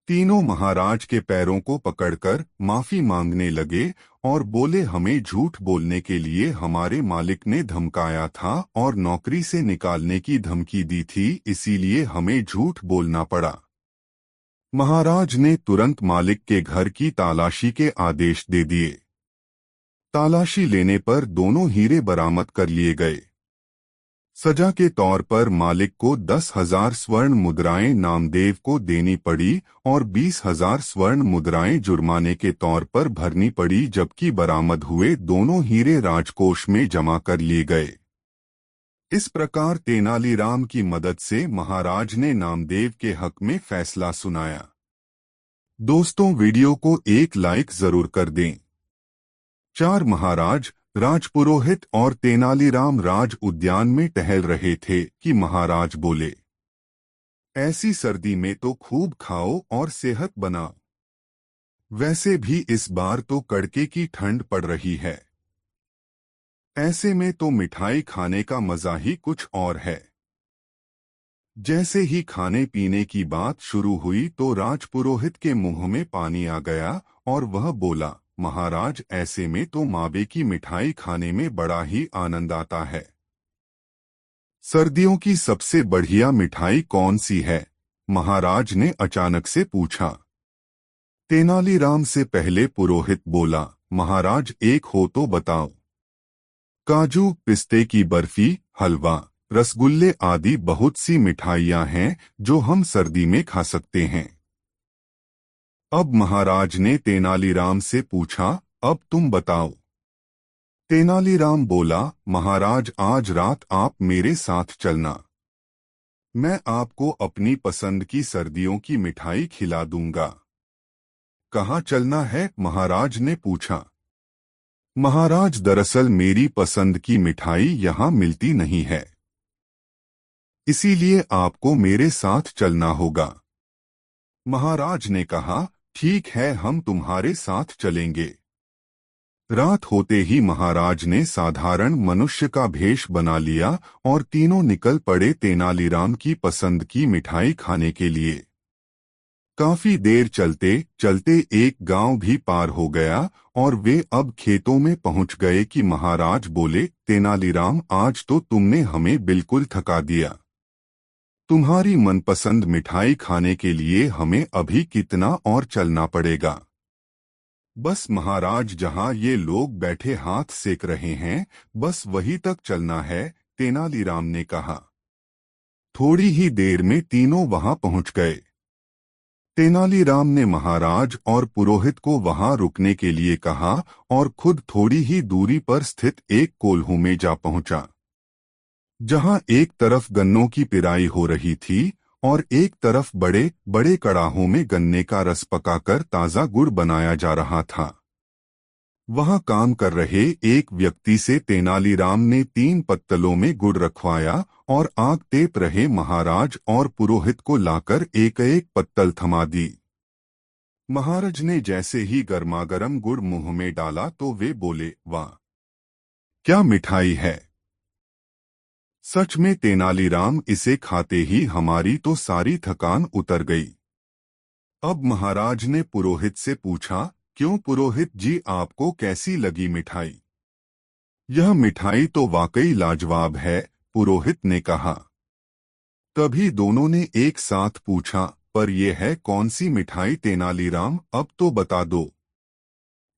तीनों महाराज के पैरों को पकड़कर माफी मांगने लगे और बोले, हमें झूठ बोलने के लिए हमारे मालिक ने धमकाया था और नौकरी से निकालने की धमकी दी थी, इसीलिए हमें झूठ बोलना पड़ा। महाराज ने तुरंत मालिक के घर की तलाशी के आदेश दे दिए। तलाशी लेने पर दोनों हीरे बरामद कर लिए गए। सजा के तौर पर मालिक को 10,000 स्वर्ण मुद्राएं नामदेव को देनी पड़ी और 20,000 स्वर्ण मुद्राएं जुर्माने के तौर पर भरनी पड़ी, जबकि बरामद हुए दोनों हीरे राजकोष में जमा कर लिए गए। इस प्रकार तेनालीराम की मदद से महाराज ने नामदेव के हक में फैसला सुनाया। दोस्तों, वीडियो को एक लाइक जरूर कर दें। 4 महाराज, राजपुरोहित और तेनालीराम राज उद्यान में टहल रहे थे कि महाराज बोले, ऐसी सर्दी में तो खूब खाओ और सेहत बनाओ। वैसे भी इस बार तो कड़के की ठंड पड़ रही है। ऐसे में तो मिठाई खाने का मजा ही कुछ और है। जैसे ही खाने पीने की बात शुरू हुई तो राजपुरोहित के मुंह में पानी आ गया और वह बोला, महाराज, ऐसे में तो मावे की मिठाई खाने में बड़ा ही आनंद आता है। सर्दियों की सबसे बढ़िया मिठाई कौन सी है? महाराज ने अचानक से पूछा। तेनालीराम से पहले पुरोहित बोला, महाराज, एक हो तो बताओ। काजू, पिस्ते की बर्फी, हलवा, रसगुल्ले आदि बहुत सी मिठाइयां हैं जो हम सर्दी में खा सकते हैं। अब महाराज ने तेनालीराम से पूछा, अब तुम बताओ। तेनालीराम बोला, महाराज, आज रात आप मेरे साथ चलना। मैं आपको अपनी पसंद की सर्दियों की मिठाई खिला दूंगा। कहाँ चलना है? महाराज ने पूछा। महाराज, दरअसल मेरी पसंद की मिठाई यहाँ मिलती नहीं है, इसीलिए आपको मेरे साथ चलना होगा। महाराज ने कहा, ठीक है, हम तुम्हारे साथ चलेंगे। रात होते ही महाराज ने साधारण मनुष्य का भेष बना लिया और तीनों निकल पड़े तेनालीराम की पसंद की मिठाई खाने के लिए। काफी देर चलते चलते एक गांव भी पार हो गया और वे अब खेतों में पहुंच गए कि महाराज बोले, तेनालीराम, आज तो तुमने हमें बिल्कुल थका दिया। तुम्हारी मनपसंद मिठाई खाने के लिए हमें अभी कितना और चलना पड़ेगा? बस महाराज, जहां ये लोग बैठे हाथ सेक रहे हैं, बस वहीं तक चलना है, तेनालीराम ने कहा। थोड़ी ही देर में तीनों वहां पहुंच गए। तेनालीराम ने महाराज और पुरोहित को वहां रुकने के लिए कहा और खुद थोड़ी ही दूरी पर स्थित एक कोल्हू में जा पहुंचा, जहां एक तरफ गन्नों की पिराई हो रही थी और एक तरफ बड़े बड़े कड़ाहों में गन्ने का रस पकाकर ताजा गुड़ बनाया जा रहा था। वहां काम कर रहे एक व्यक्ति से तेनालीराम ने 3 पत्तलों में गुड़ रखवाया और आग तेप रहे महाराज और पुरोहित को लाकर एक एक पत्तल थमा दी। महाराज ने जैसे ही गर्मागर्म गुड़ मुंह में डाला तो वे बोले, वाह, क्या मिठाई है। सच में तेनालीराम, इसे खाते ही हमारी तो सारी थकान उतर गई। अब महाराज ने पुरोहित से पूछा, क्यों पुरोहित जी, आपको कैसी लगी मिठाई। यह मिठाई तो वाकई लाजवाब है, पुरोहित ने कहा। तभी दोनों ने एक साथ पूछा, पर यह है कौन सी मिठाई तेनालीराम, अब तो बता दो।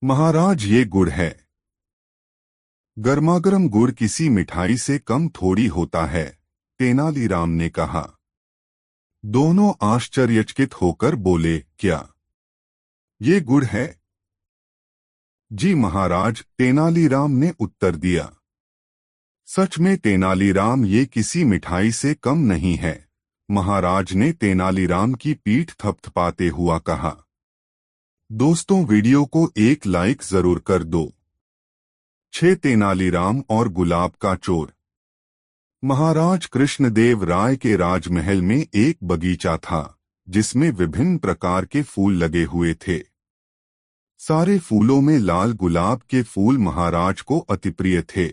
महाराज, ये गुड़ है। गर्मागर्म गुड़ किसी मिठाई से कम थोड़ी होता है, तेनालीराम ने कहा। दोनों आश्चर्यचकित होकर बोले, क्या ये गुड़ है। जी महाराज, तेनालीराम ने उत्तर दिया। सच में तेनालीराम, ये किसी मिठाई से कम नहीं है, महाराज ने तेनालीराम की पीठ थपथपाते हुआ कहा। दोस्तों, वीडियो को एक लाइक जरूर कर दो। 6 तेनालीराम और गुलाब का चोर। महाराज कृष्णदेव राय के राजमहल में एक बगीचा था, जिसमें विभिन्न प्रकार के फूल लगे हुए थे। सारे फूलों में लाल गुलाब के फूल महाराज को अति प्रिय थे,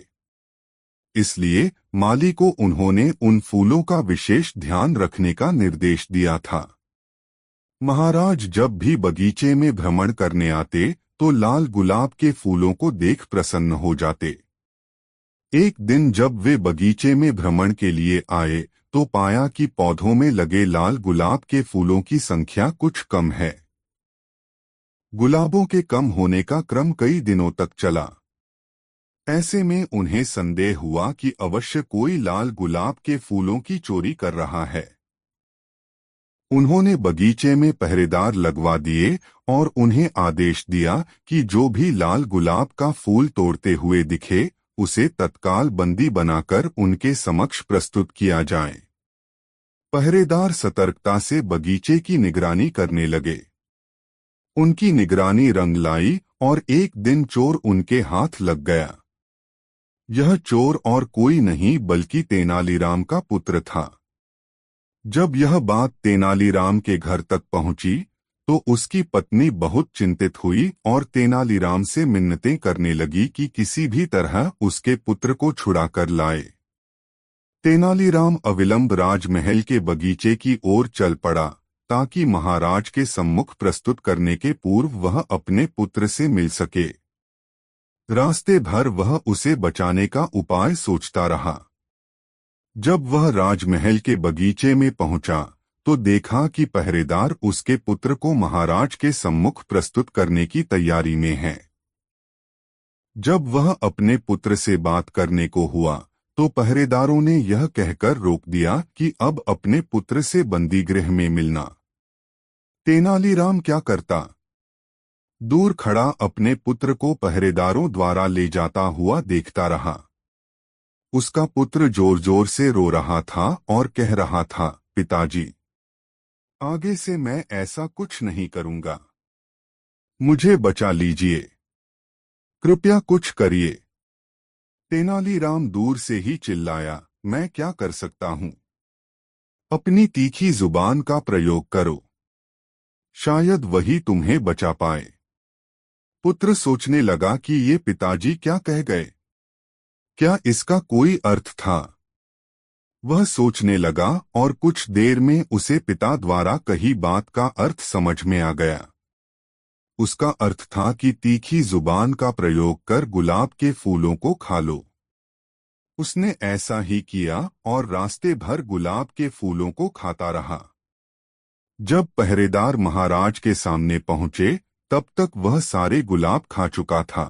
इसलिए माली को उन्होंने उन फूलों का विशेष ध्यान रखने का निर्देश दिया था। महाराज जब भी बगीचे में भ्रमण करने आते तो लाल गुलाब के फूलों को देख प्रसन्न हो जाते। एक दिन जब वे बगीचे में भ्रमण के लिए आए तो पाया कि पौधों में लगे लाल गुलाब के फूलों की संख्या कुछ कम है। गुलाबों के कम होने का क्रम कई दिनों तक चला। ऐसे में उन्हें संदेह हुआ कि अवश्य कोई लाल गुलाब के फूलों की चोरी कर रहा है। उन्होंने बगीचे में पहरेदार लगवा दिए और उन्हें आदेश दिया कि जो भी लाल गुलाब का फूल तोड़ते हुए दिखे, उसे तत्काल बंदी बनाकर उनके समक्ष प्रस्तुत किया जाए। पहरेदार सतर्कता से बगीचे की निगरानी करने लगे। उनकी निगरानी रंग लाई और एक दिन चोर उनके हाथ लग गया। यह चोर और कोई नहीं बल्कि तेनालीराम का पुत्र था। जब यह बात तेनालीराम के घर तक पहुंची तो उसकी पत्नी बहुत चिंतित हुई और तेनालीराम से मिन्नतें करने लगी कि किसी भी तरह उसके पुत्र को छुड़ा कर लाए। तेनालीराम अविलंब राजमहल के बगीचे की ओर चल पड़ा ताकि महाराज के सम्मुख प्रस्तुत करने के पूर्व वह अपने पुत्र से मिल सके। रास्ते भर वह उसे बचाने का उपाय सोचता रहा। जब वह राजमहल के बगीचे में पहुंचा तो देखा कि पहरेदार उसके पुत्र को महाराज के सम्मुख प्रस्तुत करने की तैयारी में है। जब वह अपने पुत्र से बात करने को हुआ तो पहरेदारों ने यह कहकर रोक दिया कि अब अपने पुत्र से बंदीगृह में मिलना। तेनालीराम क्या करता? दूर खड़ा अपने पुत्र को पहरेदारों द्वारा ले जाता हुआ देखता रहा। उसका पुत्र जोर जोर से रो रहा था और कह रहा था, पिताजी, आगे से मैं ऐसा कुछ नहीं करूंगा। मुझे बचा लीजिए, कृपया कुछ करिए। तेनालीराम दूर से ही चिल्लाया, मैं क्या कर सकता हूं? अपनी तीखी जुबान का प्रयोग करो, शायद वही तुम्हें बचा पाए। पुत्र सोचने लगा कि ये पिताजी क्या कह गए, क्या इसका कोई अर्थ था? वह सोचने लगा और कुछ देर में उसे पिता द्वारा कही बात का अर्थ समझ में आ गया। उसका अर्थ था कि तीखी जुबान का प्रयोग कर गुलाब के फूलों को खा लो। उसने ऐसा ही किया और रास्ते भर गुलाब के फूलों को खाता रहा। जब पहरेदार महाराज के सामने पहुंचे तब तक वह सारे गुलाब खा चुका था।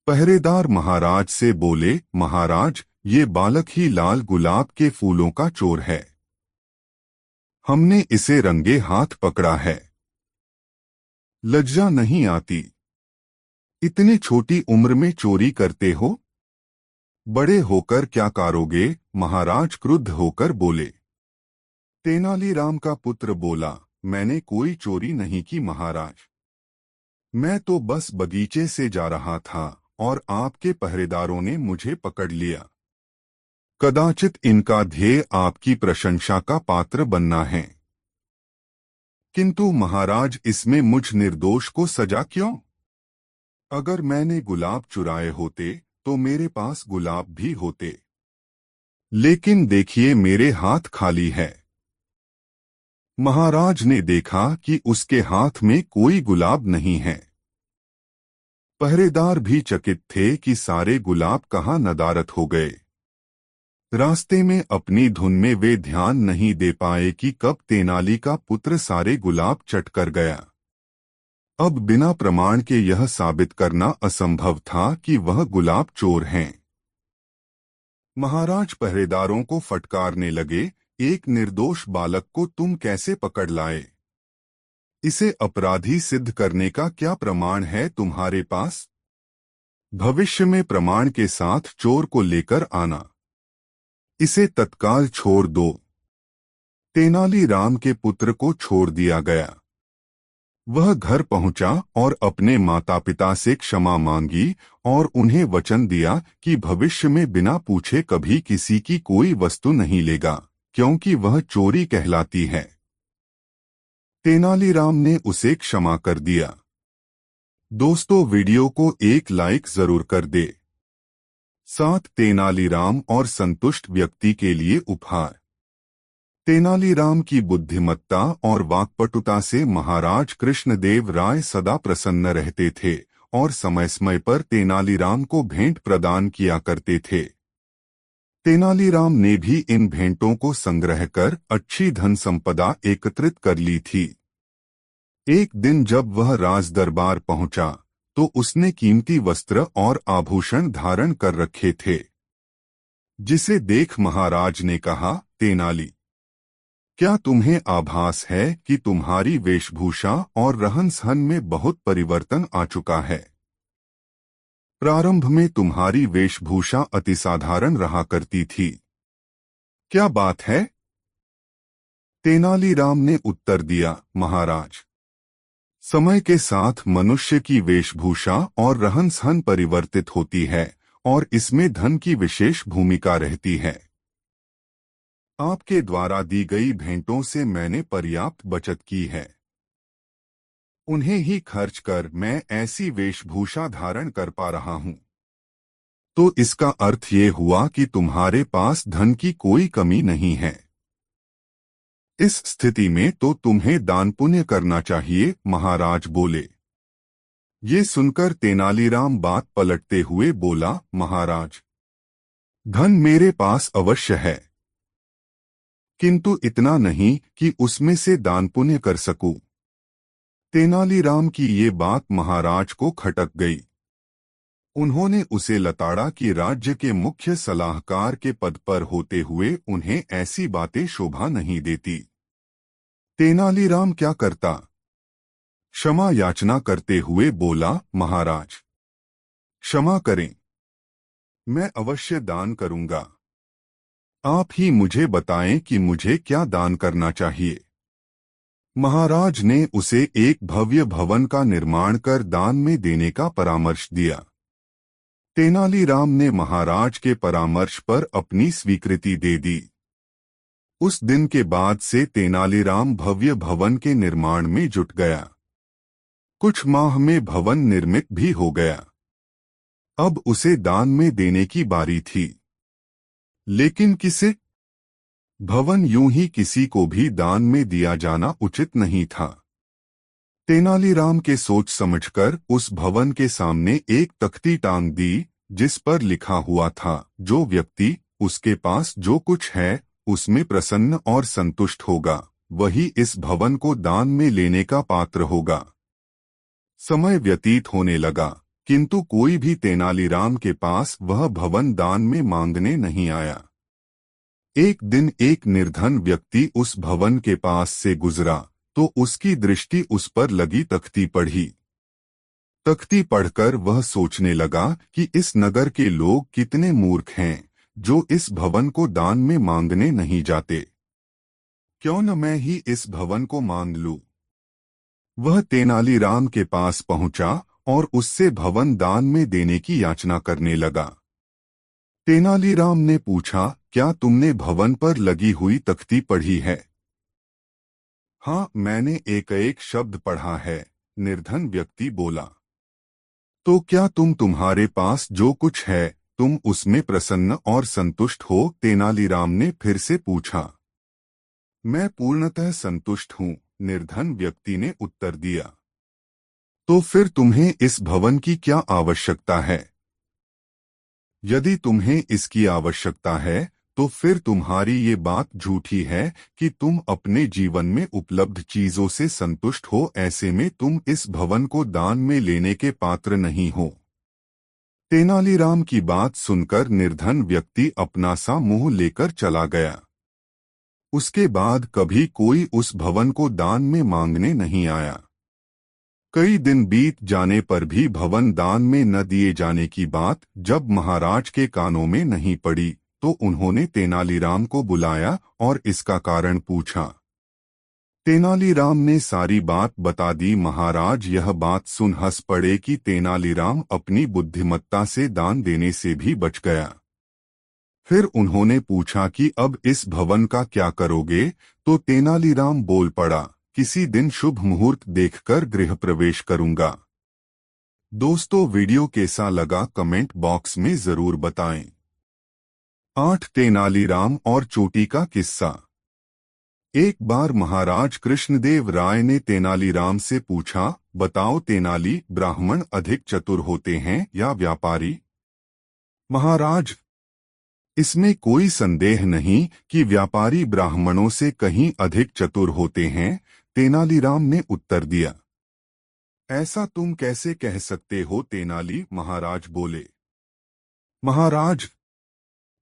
पहरेदार महाराज से बोले, महाराज, ये बालक ही लाल गुलाब के फूलों का चोर है। हमने इसे रंगे हाथ पकड़ा है। लज्जा नहीं आती? इतनी छोटी उम्र में चोरी करते हो? बड़े होकर क्या करोगे? महाराज क्रुद्ध होकर बोले। तेनालीराम का पुत्र बोला, मैंने कोई चोरी नहीं की महाराज। मैं तो बस बगीचे से जा रहा था और आपके पहरेदारों ने मुझे पकड़ लिया। कदाचित इनका ध्येय आपकी प्रशंसा का पात्र बनना है। किंतु महाराज, इसमें मुझ निर्दोष को सजा क्यों? अगर मैंने गुलाब चुराए होते तो मेरे पास गुलाब भी होते, लेकिन देखिए मेरे हाथ खाली है। महाराज ने देखा कि उसके हाथ में कोई गुलाब नहीं है। पहरेदार भी चकित थे कि सारे गुलाब कहाँ नदारद हो गए। रास्ते में अपनी धुन में वे ध्यान नहीं दे पाए कि कब तेनाली का पुत्र सारे गुलाब चट कर गया। अब बिना प्रमाण के यह साबित करना असंभव था कि वह गुलाब चोर हैं। महाराज पहरेदारों को फटकारने लगे, एक निर्दोष बालक को तुम कैसे पकड़ लाए? इसे अपराधी सिद्ध करने का क्या प्रमाण है तुम्हारे पास? भविष्य में प्रमाण के साथ चोर को लेकर आना। इसे तत्काल छोड़ दो। तेनालीराम के पुत्र को छोड़ दिया गया। वह घर पहुंचा और अपने माता पिता से क्षमा मांगी और उन्हें वचन दिया कि भविष्य में बिना पूछे कभी किसी की कोई वस्तु नहीं लेगा, क्योंकि वह चोरी कहलाती है। तेनालीराम ने उसे क्षमा कर दिया। दोस्तों, वीडियो को एक लाइक जरूर कर दे। साथ तेनालीराम और संतुष्ट व्यक्ति के लिए उपहार। तेनालीराम की बुद्धिमत्ता और वाक्पटुता से महाराज कृष्णदेव राय सदा प्रसन्न रहते थे और समय समय पर तेनालीराम को भेंट प्रदान किया करते थे। तेनालीराम ने भी इन भेंटों को संग्रह कर अच्छी धन संपदा एकत्रित कर ली थी। एक दिन जब वह राज दरबार पहुंचा तो उसने कीमती वस्त्र और आभूषण धारण कर रखे थे, जिसे देख महाराज ने कहा, तेनाली, क्या तुम्हें आभास है कि तुम्हारी वेशभूषा और रहन सहन में बहुत परिवर्तन आ चुका है? प्रारंभ में तुम्हारी वेशभूषा अति साधारण रहा करती थी। क्या बात है? तेनालीराम ने उत्तर दिया, महाराज, समय के साथ मनुष्य की वेशभूषा और रहन सहन परिवर्तित होती है और इसमें धन की विशेष भूमिका रहती है। आपके द्वारा दी गई भेंटों से मैंने पर्याप्त बचत की है। उन्हें ही खर्च कर मैं ऐसी वेशभूषा धारण कर पा रहा हूं। तो इसका अर्थ ये हुआ कि तुम्हारे पास धन की कोई कमी नहीं है। इस स्थिति में तो तुम्हें दान पुण्य करना चाहिए, महाराज बोले। ये सुनकर तेनालीराम बात पलटते हुए बोला, महाराज, धन मेरे पास अवश्य है, किंतु इतना नहीं कि उसमें से दान पुण्य कर सकूं। तेनालीराम की ये बात महाराज को खटक गई। उन्होंने उसे लताड़ा कि राज्य के मुख्य सलाहकार के पद पर होते हुए उन्हें ऐसी बातें शोभा नहीं देती। तेनालीराम क्या करता? क्षमा याचना करते हुए बोला, महाराज, क्षमा करें, मैं अवश्य दान करूंगा। आप ही मुझे बताएं कि मुझे क्या दान करना चाहिए। महाराज ने उसे एक भव्य भवन का निर्माण कर दान में देने का परामर्श दिया। तेनालीराम ने महाराज के परामर्श पर अपनी स्वीकृति दे दी। उस दिन के बाद से तेनालीराम भव्य भवन के निर्माण में जुट गया। कुछ माह में भवन निर्मित भी हो गया। अब उसे दान में देने की बारी थी। लेकिन किसे? भवन यूं ही किसी को भी दान में दिया जाना उचित नहीं था। तेनालीराम के सोच समझकर उस भवन के सामने एक तख्ती टांग दी, जिस पर लिखा हुआ था, जो व्यक्ति उसके पास जो कुछ है उसमें प्रसन्न और संतुष्ट होगा, वही इस भवन को दान में लेने का पात्र होगा। समय व्यतीत होने लगा, किंतु कोई भी तेनालीराम के पास वह भवन दान में मांगने नहीं आया। एक दिन एक निर्धन व्यक्ति उस भवन के पास से गुजरा तो उसकी दृष्टि उस पर लगी तख्ती पढ़ी। तख्ती पढ़कर वह सोचने लगा कि इस नगर के लोग कितने मूर्ख हैं जो इस भवन को दान में मांगने नहीं जाते। क्यों न मैं ही इस भवन को मांग लूं। वह तेनालीराम के पास पहुंचा और उससे भवन दान में देने की याचना करने लगा। तेनालीराम ने पूछा, क्या तुमने भवन पर लगी हुई तख्ती पढ़ी है? हाँ, मैंने एक एक शब्द पढ़ा है, निर्धन व्यक्ति बोला। तो क्या तुम्हारे पास जो कुछ है तुम उसमें प्रसन्न और संतुष्ट हो? तेनालीराम ने फिर से पूछा। मैं पूर्णतः संतुष्ट हूँ, निर्धन व्यक्ति ने उत्तर दिया। तो फिर तुम्हें इस भवन की क्या आवश्यकता है? यदि तुम्हें इसकी आवश्यकता है तो फिर तुम्हारी ये बात झूठी है कि तुम अपने जीवन में उपलब्ध चीजों से संतुष्ट हो। ऐसे में तुम इस भवन को दान में लेने के पात्र नहीं हो। तेनालीराम की बात सुनकर निर्धन व्यक्ति अपना सा मुंह लेकर चला गया। उसके बाद कभी कोई उस भवन को दान में मांगने नहीं आया। कई दिन बीत जाने पर भी भवन दान में न दिए जाने की बात जब महाराज के कानों में नहीं पड़ी तो उन्होंने तेनालीराम को बुलाया और इसका कारण पूछा। तेनालीराम ने सारी बात बता दी। महाराज यह बात सुन हंस पड़े कि तेनालीराम अपनी बुद्धिमत्ता से दान देने से भी बच गया। फिर उन्होंने पूछा कि अब इस भवन का क्या करोगे? तो तेनालीराम बोल पड़ा, किसी दिन शुभ मुहूर्त देखकर गृह प्रवेश करूंगा। दोस्तों, वीडियो कैसा लगा कमेंट बॉक्स में जरूर बताएं। 8 तेनालीराम और चोटी का किस्सा। एक बार महाराज कृष्णदेव राय ने तेनालीराम से पूछा, बताओ तेनाली, ब्राह्मण अधिक चतुर होते हैं या व्यापारी? महाराज, इसमें कोई संदेह नहीं कि व्यापारी ब्राह्मणों से कहीं अधिक चतुर होते हैं, तेनालीराम ने उत्तर दिया। ऐसा तुम कैसे कह सकते हो तेनाली? महाराज बोले। महाराज,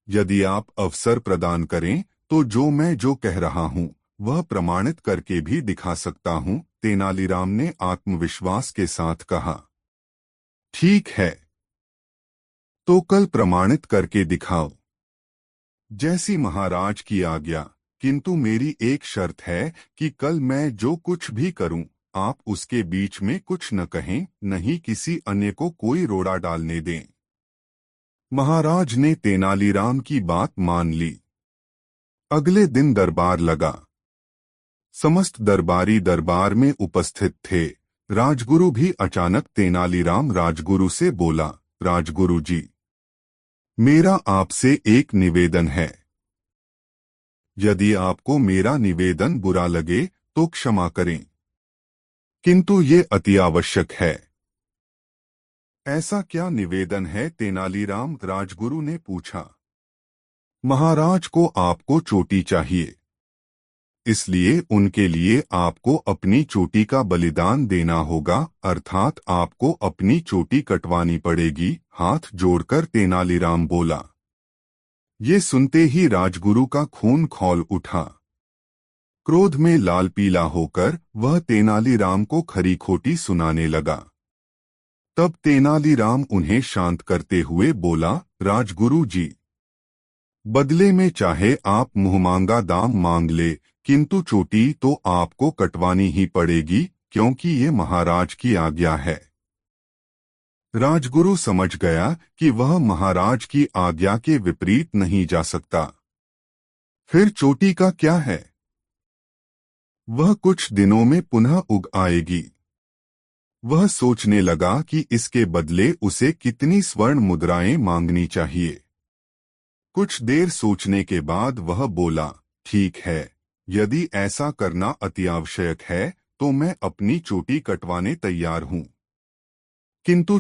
यदि आप अवसर प्रदान करें तो जो कह रहा हूं वह प्रमाणित करके भी दिखा सकता हूं, तेनालीराम ने आत्मविश्वास के साथ कहा। ठीक है, तो कल प्रमाणित करके दिखाओ। जैसी महाराज की आज्ञा, किंतु मेरी एक शर्त है कि कल मैं जो कुछ भी करूं आप उसके बीच में कुछ न कहें, नहीं किसी अन्य को कोई रोड़ा डालने दें। महाराज ने तेनालीराम की बात मान ली। अगले दिन दरबार लगा। समस्त दरबारी दरबार में उपस्थित थे। राजगुरु भी अचानक तेनालीराम राजगुरु से बोला, राजगुरु जी, मेरा आपसे एक निवेदन है। यदि आपको मेरा निवेदन बुरा लगे तो क्षमा करें, किंतु ये अति आवश्यक है। ऐसा क्या निवेदन है? तेनालीराम राजगुरु ने पूछा। महाराज को आपको चोटी चाहिए, इसलिए उनके लिए आपको अपनी चोटी का बलिदान देना होगा, अर्थात आपको अपनी चोटी कटवानी पड़ेगी। हाथ जोड़कर तेनालीराम बोला। ये सुनते ही राजगुरु का खून खौल उठा। क्रोध में लाल पीला होकर वह तेनालीराम को खरी खोटी सुनाने लगा। तब तेनालीराम उन्हें शांत करते हुए बोला, राजगुरु जी, बदले में चाहे आप मुंहमांगा दाम मांग ले, किंतु चोटी तो आपको कटवानी ही पड़ेगी, क्योंकि ये महाराज की आज्ञा है। राजगुरु समझ गया कि वह महाराज की आज्ञा के विपरीत नहीं जा सकता। फिर चोटी का क्या है? वह कुछ दिनों में पुनः उग आएगी। वह सोचने लगा कि इसके बदले उसे कितनी स्वर्ण मुद्राएं मांगनी चाहिए। कुछ देर सोचने के बाद वह बोला, ठीक है, यदि ऐसा करना अति आवश्यक है तो मैं अपनी चोटी कटवाने तैयार हूं, किंतु